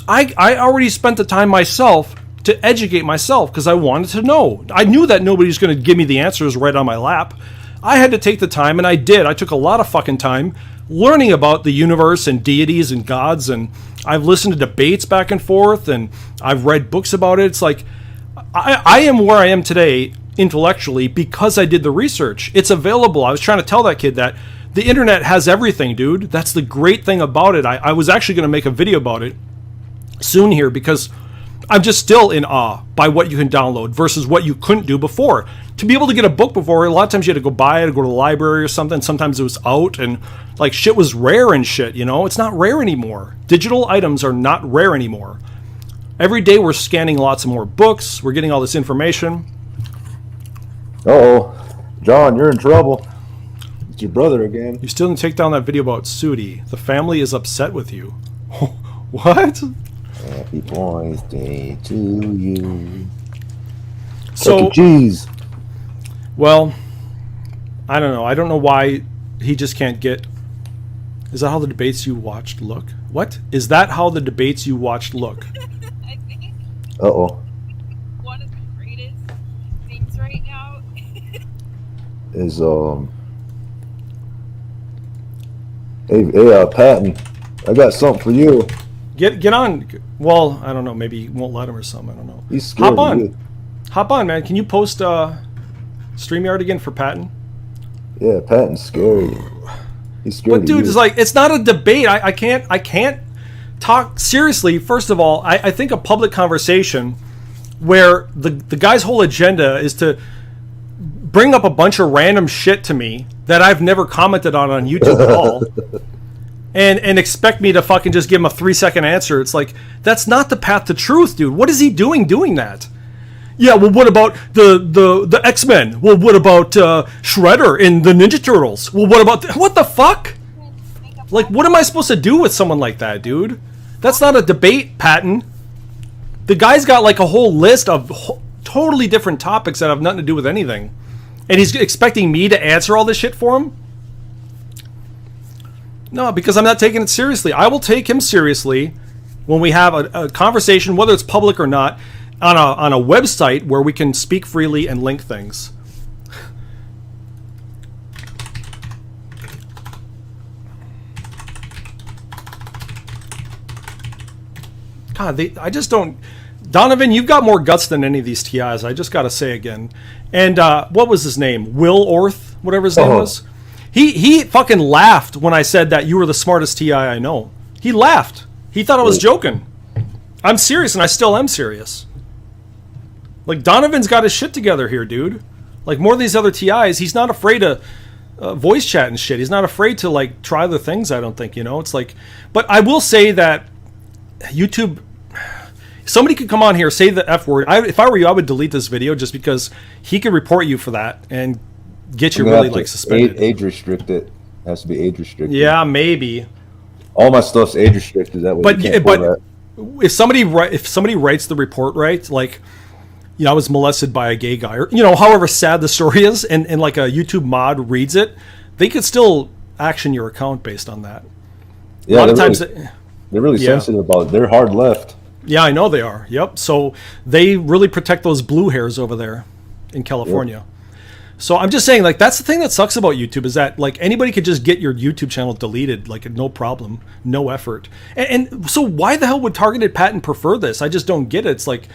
[SPEAKER 7] I already spent the time myself to educate myself because I wanted to know. I knew that nobody's going to give me the answers right on my lap. I had to take the time, and I did. I took a lot of fucking time learning about the universe and deities and gods, and I've listened to debates back and forth, and I've read books about it. It's like I am where I am today intellectually because I did the research. It's available. I was trying to tell that kid that the internet has everything, dude. That's the great thing about it. I was actually going to make a video about it soon here because I'm just still in awe by what you can download versus what you couldn't do before. To be able to get a book before, a lot of times you had to go buy it or go to the library or something. Sometimes it was out and like shit was rare and shit, you know? It's not rare anymore. Digital items are not rare anymore. Every day we're scanning lots of more books. We're getting all this information.
[SPEAKER 2] Uh-oh. John, you're in trouble. It's your brother again.
[SPEAKER 7] You still didn't take down that video about Sudi. The family is upset with you. What?
[SPEAKER 2] Happy Boys Day to you.
[SPEAKER 7] So,
[SPEAKER 2] cheese.
[SPEAKER 7] Well, I don't know. I don't know why he just can't get... Is that how the debates you watched look? What? Is that how the debates you watched look?
[SPEAKER 10] I think
[SPEAKER 2] Uh-oh.
[SPEAKER 10] one of the greatest things right now
[SPEAKER 2] is, Hey, Patton, I got something for you.
[SPEAKER 7] Get on. Well, I don't know. Maybe you won't let him or something. I don't know.
[SPEAKER 2] He's scared
[SPEAKER 7] Hop on.
[SPEAKER 2] of you.
[SPEAKER 7] Hop on, man. Can you post StreamYard again for Patton?
[SPEAKER 2] Yeah, Patton's scary. He's scary.
[SPEAKER 7] But dude, it's like it's not a debate. I can't talk seriously. First of all, I think a public conversation where the guy's whole agenda is to bring up a bunch of random shit to me that I've never commented on YouTube at all. And expect me to fucking just give him a 3-second answer. It's like, that's not the path to truth, dude. What is he doing that? Yeah, well, what about the X-Men? Well, what about Shredder in the Ninja Turtles? Well, what about... what the fuck? Like, what am I supposed to do with someone like that, dude? That's not a debate, Patton. The guy's got like a whole list of totally different topics that have nothing to do with anything. And he's expecting me to answer all this shit for him? No, because I'm not taking it seriously. I will take him seriously when we have a conversation, whether it's public or not, on a website where we can speak freely and link things. God, I just don't... Donovan, you've got more guts than any of these TIs, I just got to say again. And what was his name? Will Orth? Whatever his name was? He fucking laughed when I said that you were the smartest TI I know. He laughed. He thought I was joking. I'm serious, and I still am serious. Like, Donovan's got his shit together here, dude. Like, more of these other TIs, he's not afraid to voice chat and shit. He's not afraid to, like, try the things, I don't think, you know? It's like... But I will say that YouTube... Somebody could come on here, say the F word. If I were you, I would delete this video just because he could report you for that and get you really, like, suspended.
[SPEAKER 2] Age restricted. It has to be age restricted.
[SPEAKER 7] Yeah, maybe.
[SPEAKER 2] All my stuff's age restricted. That way,
[SPEAKER 7] but if somebody writes the report, right, like, you know, I was molested by a gay guy, or, you know, however sad the story is, and like a YouTube mod reads it, they could still action your account based on that.
[SPEAKER 2] Yeah,
[SPEAKER 7] a lot of times
[SPEAKER 2] they're really sensitive about it. They're hard left.
[SPEAKER 7] Yeah, I know they are. Yep. So they really protect those blue hairs over there in California. Yep. So I'm just saying, like, that's the thing that sucks about YouTube is that, like, anybody could just get your YouTube channel deleted, like, no problem, no effort. And so why the hell would targeted Patton prefer this? I just don't get it. It's like,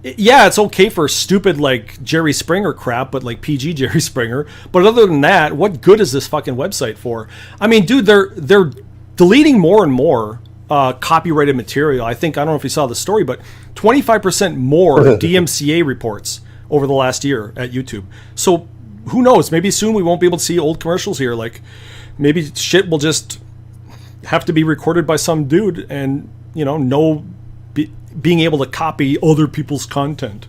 [SPEAKER 7] yeah, it's okay for stupid, like, Jerry Springer crap, but, like, PG Jerry Springer. But other than that, what good is this fucking website for? I mean, dude, they're deleting more and more copyrighted material. I think, I don't know if you saw the story, but 25% more DMCA reports over the last year at YouTube. So who knows? Maybe soon we won't be able to see old commercials here. Like, maybe shit will just have to be recorded by some dude and, you know, being able to copy other people's content.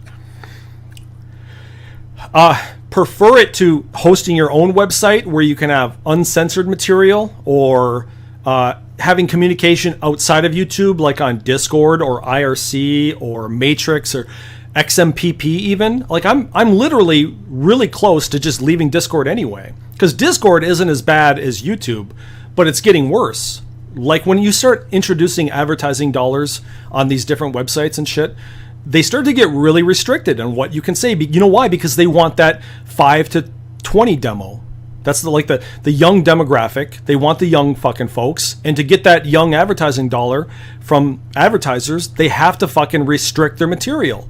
[SPEAKER 7] Prefer it to hosting your own website where you can have uncensored material, or having communication outside of YouTube, like on Discord or IRC or Matrix or XMPP even. Like, I'm literally really close to just leaving Discord anyway, because Discord isn't as bad as YouTube, but it's getting worse. Like, when you start introducing advertising dollars on these different websites and shit, they start to get really restricted on what you can say. You know why? Because they want that 5 to 20 demo. That's the young demographic. They want the young fucking folks. And to get that young advertising dollar from advertisers, they have to fucking restrict their material.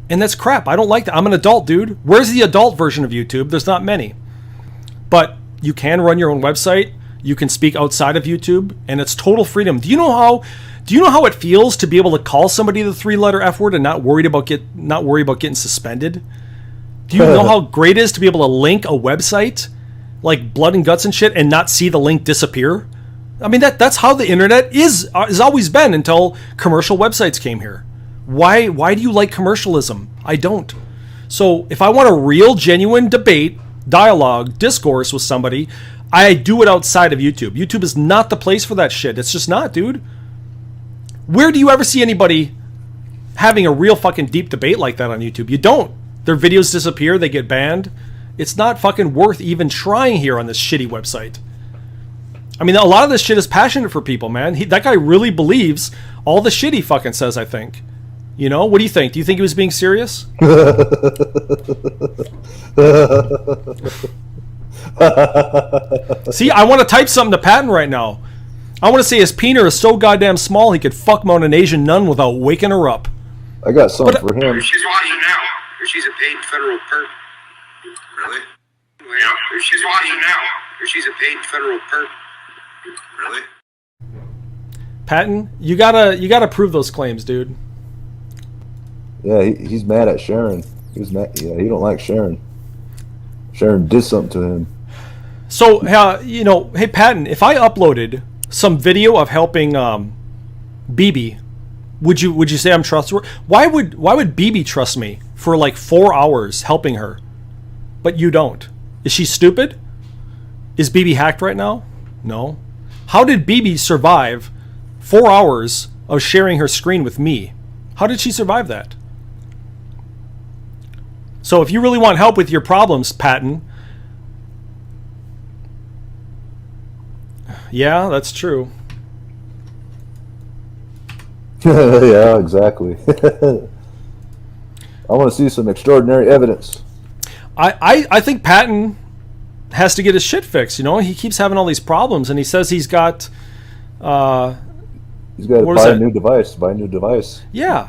[SPEAKER 7] And that's crap. I don't like that. I'm an adult, dude. Where's the adult version of YouTube? There's not many. But you can run your own website. You can speak outside of YouTube, and it's total freedom. Do you know how it feels to be able to call somebody the 3-letter F word and not worry about getting suspended? Do you know how great it is to be able to link a website like Blood and Guts and shit and not see the link disappear? I mean, that's how the internet has always been until commercial websites came here. Why do you like commercialism? I don't. So if I want a real, genuine debate, dialogue, discourse with somebody, I do it outside of YouTube. YouTube is not the place for that shit. It's just not, dude. Where do you ever see anybody having a real fucking deep debate like that on YouTube? You don't. Their videos disappear, they get banned. It's not fucking worth even trying here on this shitty website. I mean, a lot of this shit is passionate for people, man. That guy really believes all the shit he fucking says, I think. You know, what do you think? Do you think he was being serious? See, I want to type something to Patton right now. I want to say his peener is so goddamn small he could fuck Mount an Asian nun without waking her up.
[SPEAKER 2] I got something for him.
[SPEAKER 6] She's watching now. She's a paid federal perk. Really? Yeah, she's watching now. She's a paid federal perk. Really?
[SPEAKER 7] Patton, you gotta prove those claims, dude.
[SPEAKER 2] Yeah, he's mad at Sharon. He's mad. Yeah, he don't like Sharon. Sharon did something to him.
[SPEAKER 7] So, hey Patton, if I uploaded some video of helping BB, would you say I'm trustworthy? Why would BB trust me for like 4 hours helping her, but you don't? Is she stupid? Is BB hacked right now? No. How did BB survive 4 hours of sharing her screen with me? How did she survive that? So if you really want help with your problems, Patton. Yeah, that's true.
[SPEAKER 2] Yeah, exactly. I want to see some extraordinary evidence.
[SPEAKER 7] I think Patton has to get his shit fixed. You know, he keeps having all these problems, and he says he's got.
[SPEAKER 2] He's got to buy a new device. Buy a new device.
[SPEAKER 7] Yeah.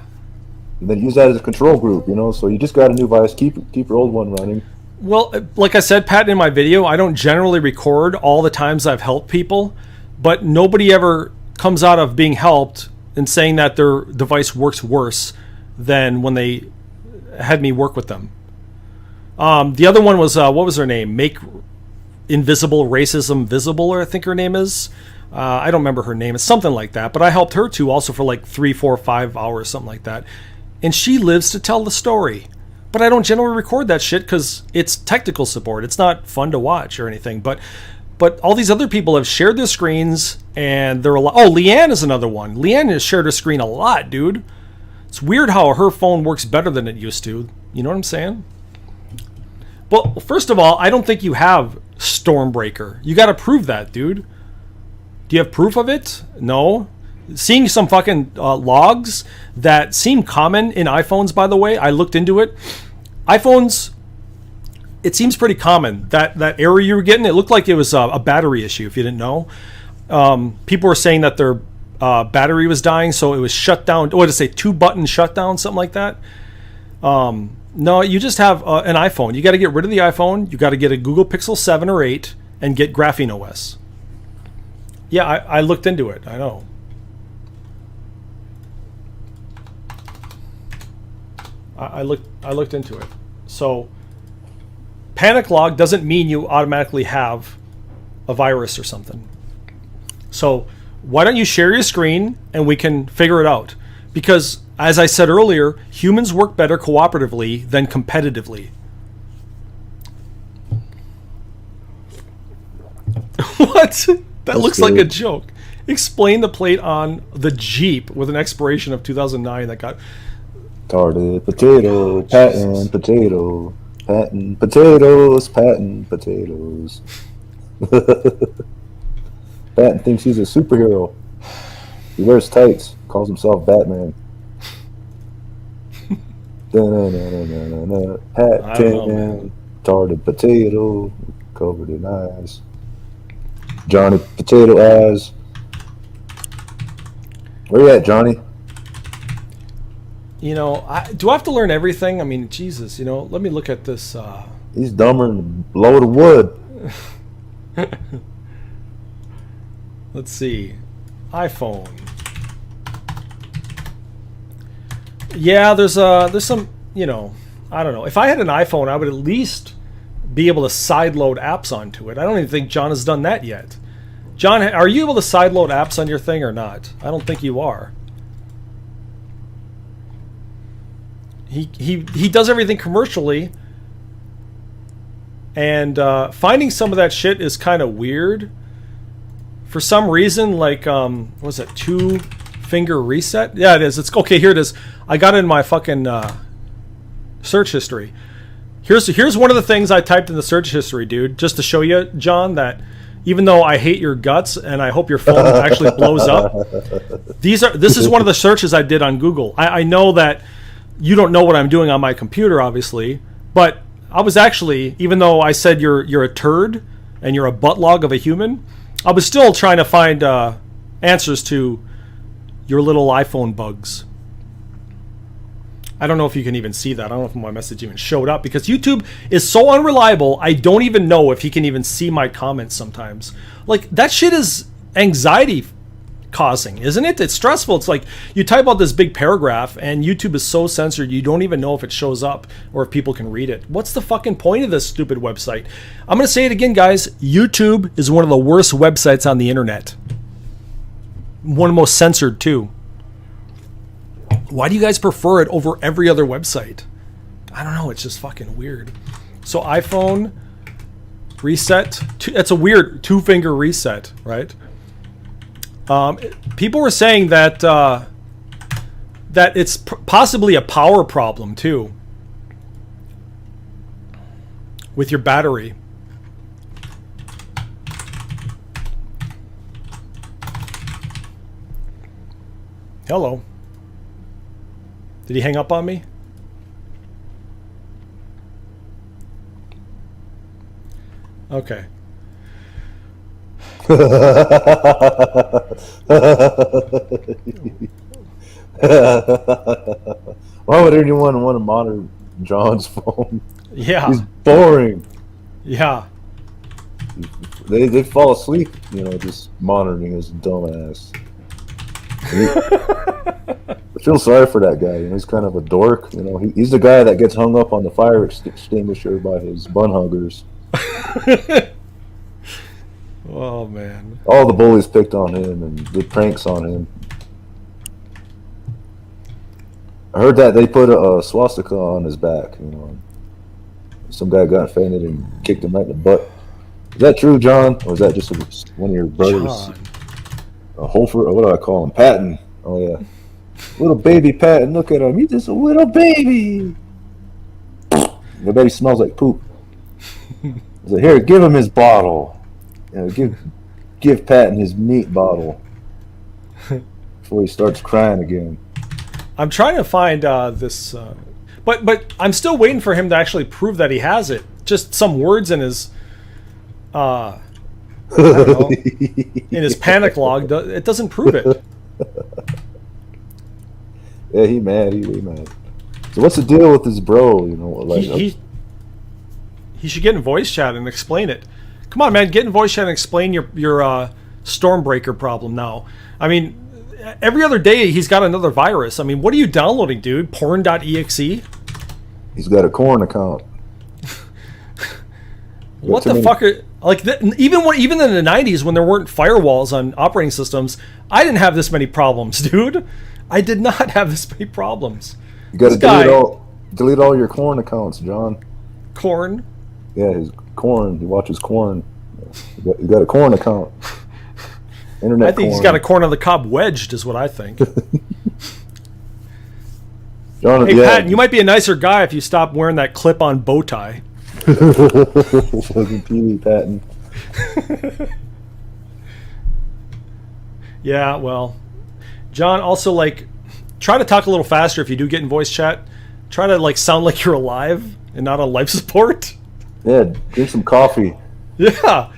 [SPEAKER 2] And then use that as a control group. You know, so you just got a new device. Keep your old one running.
[SPEAKER 7] Well, like I said, Patton, in my video, I don't generally record all the times I've helped people, but nobody ever comes out of being helped and saying that their device works worse than when they had me work with them. The other one was, what was her name? Make Invisible Racism Visible, or I think her name is. I don't remember her name. It's something like that. But I helped her too, also for like 3, 4, 5 hours, something like that. And she lives to tell the story. But I don't generally record that shit because it's technical support. It's not fun to watch or anything. But all these other people have shared their screens, and they're a lot. Oh, Leanne is another one. Leanne has shared her screen a lot, dude. It's weird how her phone works better than it used to. You know what I'm saying? Well, first of all, I don't think you have Stormbreaker. You got to prove that, dude. Do you have proof of it? No. Seeing some fucking logs that seem common in iPhones, by the way, I looked into it. iPhones, it seems pretty common. That error you were getting, it looked like it was a battery issue, if you didn't know. People were saying that their battery was dying, so it was shut down. What did it say? 2-button shutdown, something like that. No, you just have an iPhone. You got to get rid of the iPhone. You got to get a Google Pixel 7 or 8 and get Graphene OS. Yeah, I looked into it. I know. I looked into it. So panic log doesn't mean you automatically have a virus or something. So why don't you share your screen and we can figure it out? Because as I said earlier, humans work better cooperatively than competitively. What? That looks like a joke. Explain the plate on the Jeep with an expiration of 2009 that got...
[SPEAKER 2] Tarted potato, patent potato, patent potatoes, patent potatoes. Patton thinks he's a superhero. He wears tights, calls himself Batman. Patton, tarted potato, covered in eyes. Johnny Potato Eyes. Where you at, Johnny?
[SPEAKER 7] You know, do I have to learn everything? I mean, Jesus, you know, let me look at this.
[SPEAKER 2] He's dumber than a load of wood.
[SPEAKER 7] Let's see. iPhone. Yeah, there's some, you know, I don't know. If I had an iPhone, I would at least be able to sideload apps onto it. I don't even think John has done that yet. John, are you able to sideload apps on your thing or not? I don't think you are. He does everything commercially, and finding some of that shit is kind of weird. For some reason, like what was it, 2-finger reset? Yeah, it is. It's okay. Here it is. I got it in my fucking search history. Here's one of the things I typed in the search history, dude, just to show you, John, that even though I hate your guts and I hope your phone actually blows up, this is one of the searches I did on Google. I know that you don't know what I'm doing on my computer, obviously, but I was actually, even though I said you're a turd and you're a buttlog of a human, I was still trying to find answers to your little iPhone bugs. I don't know if you can even see that. I don't know if my message even showed up because YouTube is so unreliable. I don't even know if he can even see my comments sometimes. Like, that shit is anxiety causing, isn't it? It's stressful. It's like you type out this big paragraph and YouTube is so censored you don't even know if it shows up or if people can read it. What's the fucking point of this stupid website? I'm going to say it again, guys. YouTube is one of the worst websites on the internet. One of the most censored too. Why do you guys prefer it over every other website? I don't know. It's just fucking weird. So iPhone reset. It's a weird 2-finger reset, right? People were saying that that it's possibly a power problem too with your battery. Hello. Did he hang up on me? Okay.
[SPEAKER 2] Why would anyone want to monitor John's phone?
[SPEAKER 7] Yeah.
[SPEAKER 2] He's boring.
[SPEAKER 7] Yeah.
[SPEAKER 2] They fall asleep, just monitoring his dumb ass. I feel sorry for that guy. He's kind of a dork. He's the guy that gets hung up on the fire extinguisher by his bun huggers.
[SPEAKER 7] Oh man!
[SPEAKER 2] All the bullies picked on him and did pranks on him. I heard that they put a swastika on his back. Some guy got offended and kicked him right in the butt. Is that true, John, or is that just one of your brothers? Holford, or what do I call him? Patton. Oh yeah, little baby Patton. Look at him. He's just a little baby. I bet he smells like poop. So here, give him his bottle. Give Patton his meat bottle before he starts crying again.
[SPEAKER 7] I'm trying to find this, but I'm still waiting for him to actually prove that he has it. Just some words in his, I don't know, in his panic log. It doesn't prove it.
[SPEAKER 2] Yeah, he mad. He mad. So what's the deal with this bro?
[SPEAKER 7] He should get in voice chat and explain it. Come on, man, get in voice chat and explain your Stormbreaker problem now. I mean, every other day he's got another virus. I mean, what are you downloading, dude? Porn.exe?
[SPEAKER 2] He's got a corn account.
[SPEAKER 7] What the fuck are... Like, even in the 90s when there weren't firewalls on operating systems, I didn't have this many problems, dude. I did not have this many problems.
[SPEAKER 2] You got to delete all your corn accounts, John.
[SPEAKER 7] Corn?
[SPEAKER 2] Yeah, his corn. He watches corn. You got a corn account. Internet.
[SPEAKER 7] I think he's got a corn on the cob wedged, is what I think.
[SPEAKER 2] John,
[SPEAKER 7] hey, Patton, you might be a nicer guy if you stop wearing that clip-on bow tie.
[SPEAKER 2] Fucking Pee-wee Patton.
[SPEAKER 7] Yeah, well, John, also, try to talk a little faster if you do get in voice chat. Try to, sound like you're alive and not on life support.
[SPEAKER 2] Yeah, drink some coffee.
[SPEAKER 7] Yeah,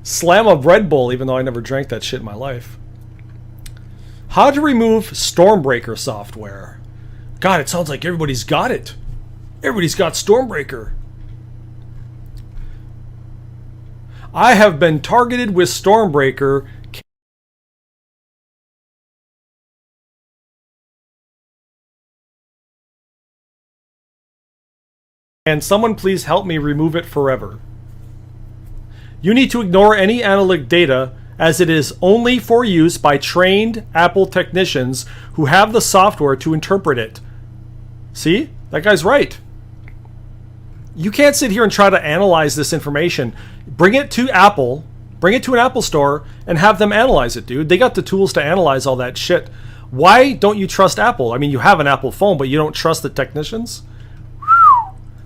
[SPEAKER 7] slam a Red Bull, even though I never drank that shit in my life. How to remove Stormbreaker software. God, it sounds like everybody's got it. Everybody's got Stormbreaker. I have been targeted with Stormbreaker. And someone please help me remove it forever. You need to ignore any analytic data as it is only for use by trained Apple technicians who have the software to interpret it. See? That guy's right. You can't sit here and try to analyze this information. Bring it to Apple, bring it to an Apple store, and have them analyze it, dude. They got the tools to analyze all that shit. Why don't you trust Apple? I mean, you have an Apple phone, but you don't trust the technicians?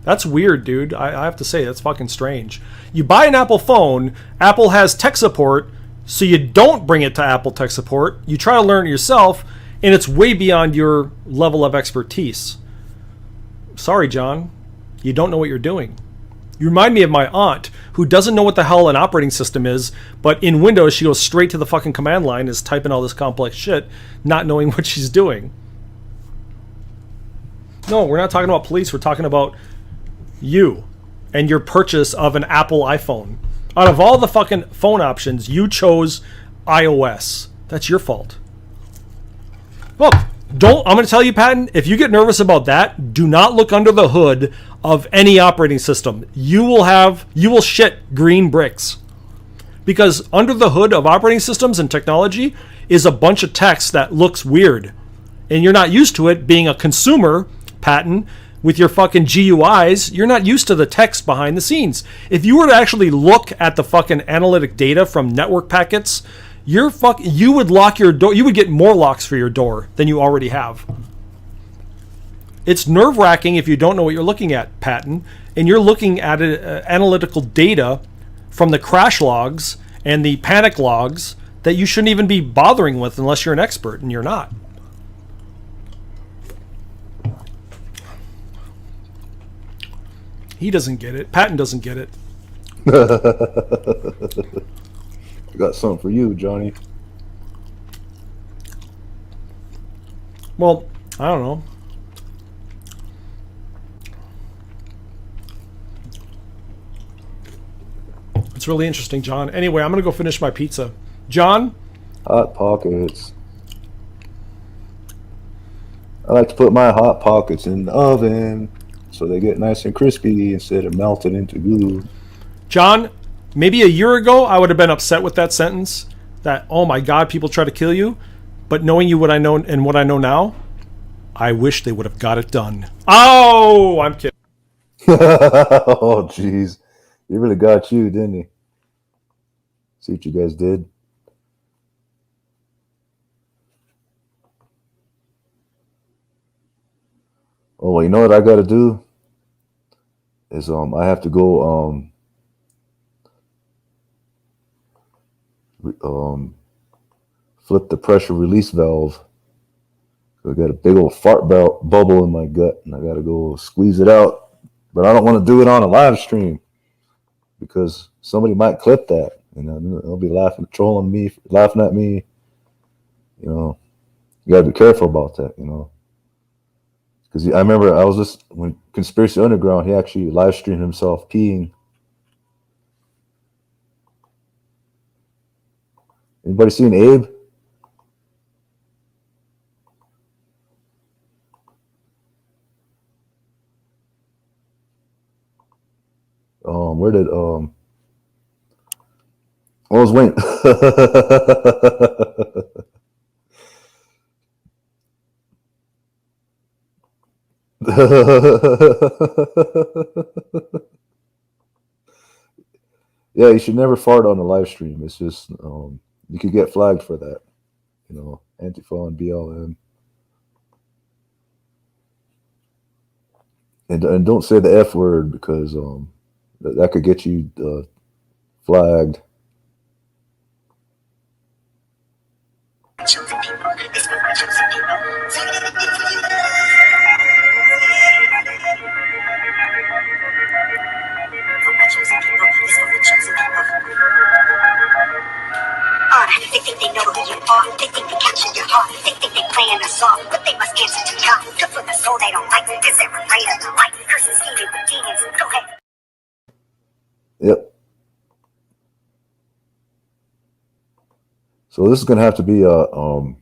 [SPEAKER 7] That's weird, dude. I have to say, that's fucking strange. You buy an Apple phone, Apple has tech support, so you don't bring it to Apple tech support. You try to learn it yourself, and it's way beyond your level of expertise. Sorry, John. You don't know what you're doing. You remind me of my aunt, who doesn't know what the hell an operating system is, but in Windows, she goes straight to the fucking command line, is typing all this complex shit, not knowing what she's doing. No, we're not talking about police. We're talking about you and your purchase of an Apple iPhone. Out of all the fucking phone options, you chose iOS. That's your fault. Look, I'm going to tell you, Patton, if you get nervous about that, do not look under the hood of any operating system. You will shit green bricks. Because under the hood of operating systems and technology is a bunch of text that looks weird. And you're not used to it being a consumer, Patton, with your fucking GUIs. You're not used to the text behind the scenes. If you were to actually look at the fucking analytic data from network packets, you would lock your door. You would get more locks for your door than you already have. It's nerve-wracking if you don't know what you're looking at, Patton, and you're looking at analytical data from the crash logs and the panic logs that you shouldn't even be bothering with unless you're an expert, and you're not. He doesn't get it. Patton doesn't get it.
[SPEAKER 2] I got something for you, Johnny.
[SPEAKER 7] Well, I don't know. It's really interesting, John. Anyway, I'm going to go finish my pizza. John?
[SPEAKER 2] Hot Pockets. I like to put my Hot Pockets in the oven so they get nice and crispy instead of melting into glue.
[SPEAKER 7] John, maybe a year ago, I would have been upset with that sentence. That, oh my God, people try to kill you. But knowing you what I know and what I know now, I wish they would have got it done. Oh, I'm kidding.
[SPEAKER 2] Oh, jeez. He really got you, didn't he? See what you guys did? Oh, well, you know what I got to do? Is I have to go flip the pressure release valve. I got a big old fart bubble in my gut, and I got to go squeeze it out. But I don't want to do it on a live stream because somebody might clip that, and they'll be trolling me, laughing at me. You know, you got to be careful about that, you know. Because I remember when Conspiracy Underground, he actually live streamed himself peeing. Anybody seen Abe? Where did I was waiting. Yeah, you should never fart on a live stream. It's just you could get flagged for that. You know, Antifa and BLM. And don't say the F word because that could get you flagged.
[SPEAKER 11] They think they know who you are. They think they capture your heart. They think they playing a song, but they must answer to God. Cause for the soul they don't like, cause they're afraid of the light. Curses, scheming with demons. Go ahead.
[SPEAKER 2] Yep. So this is gonna have to be a Oh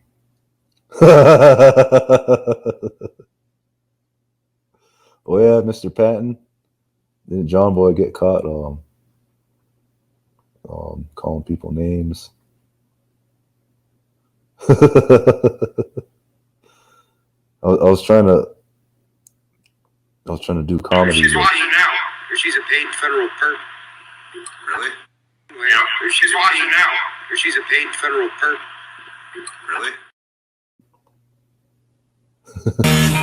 [SPEAKER 2] yeah, Mr. Patton. Didn't John Boy get caught calling people names? I was trying to do comedy.
[SPEAKER 6] She's watching now. She's a paid federal perp. Really? Yeah. She's watching now. She's a paid federal perp. Really?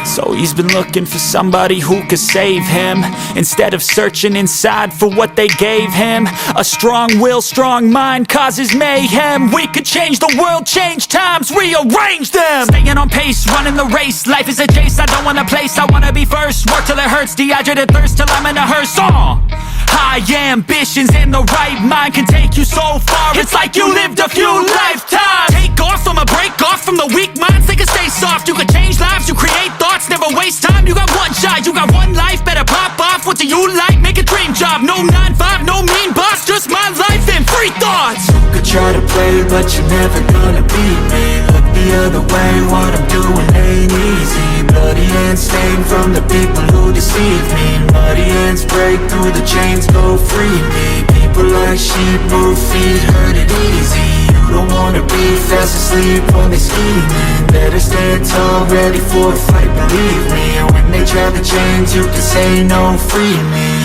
[SPEAKER 3] So he's been looking for somebody who could save him, instead of searching inside for what they gave him. A strong will, strong mind causes mayhem. We could change the world, change times, rearrange them. Staying on pace, running the race. Life is a chase, I don't want a place, I wanna be first. Work till it hurts, dehydrated thirst till I'm in a hearse. High my ambitions and the right mind can take you so far. It's like you lived a few lifetimes. Take off from a break off from the weak minds, they can stay soft. You can change lives, you create thoughts, never waste time. You got one shot, you got one life, better pop off. What do you like? Make a dream job. No 9-5, no mean boss, just my life and free thoughts. You could try to play, but you're never gonna beat me. Look the other way, what I'm doing ain't easy. Bloody hands stained from the people who deceive me. Muddy hands break through the chains, go free me. People like sheep move feet, hurt it easy. You don't wanna be fast asleep when they scheming. Better stand tall, ready for a fight, believe me. And when they try to change, you can say no, free me.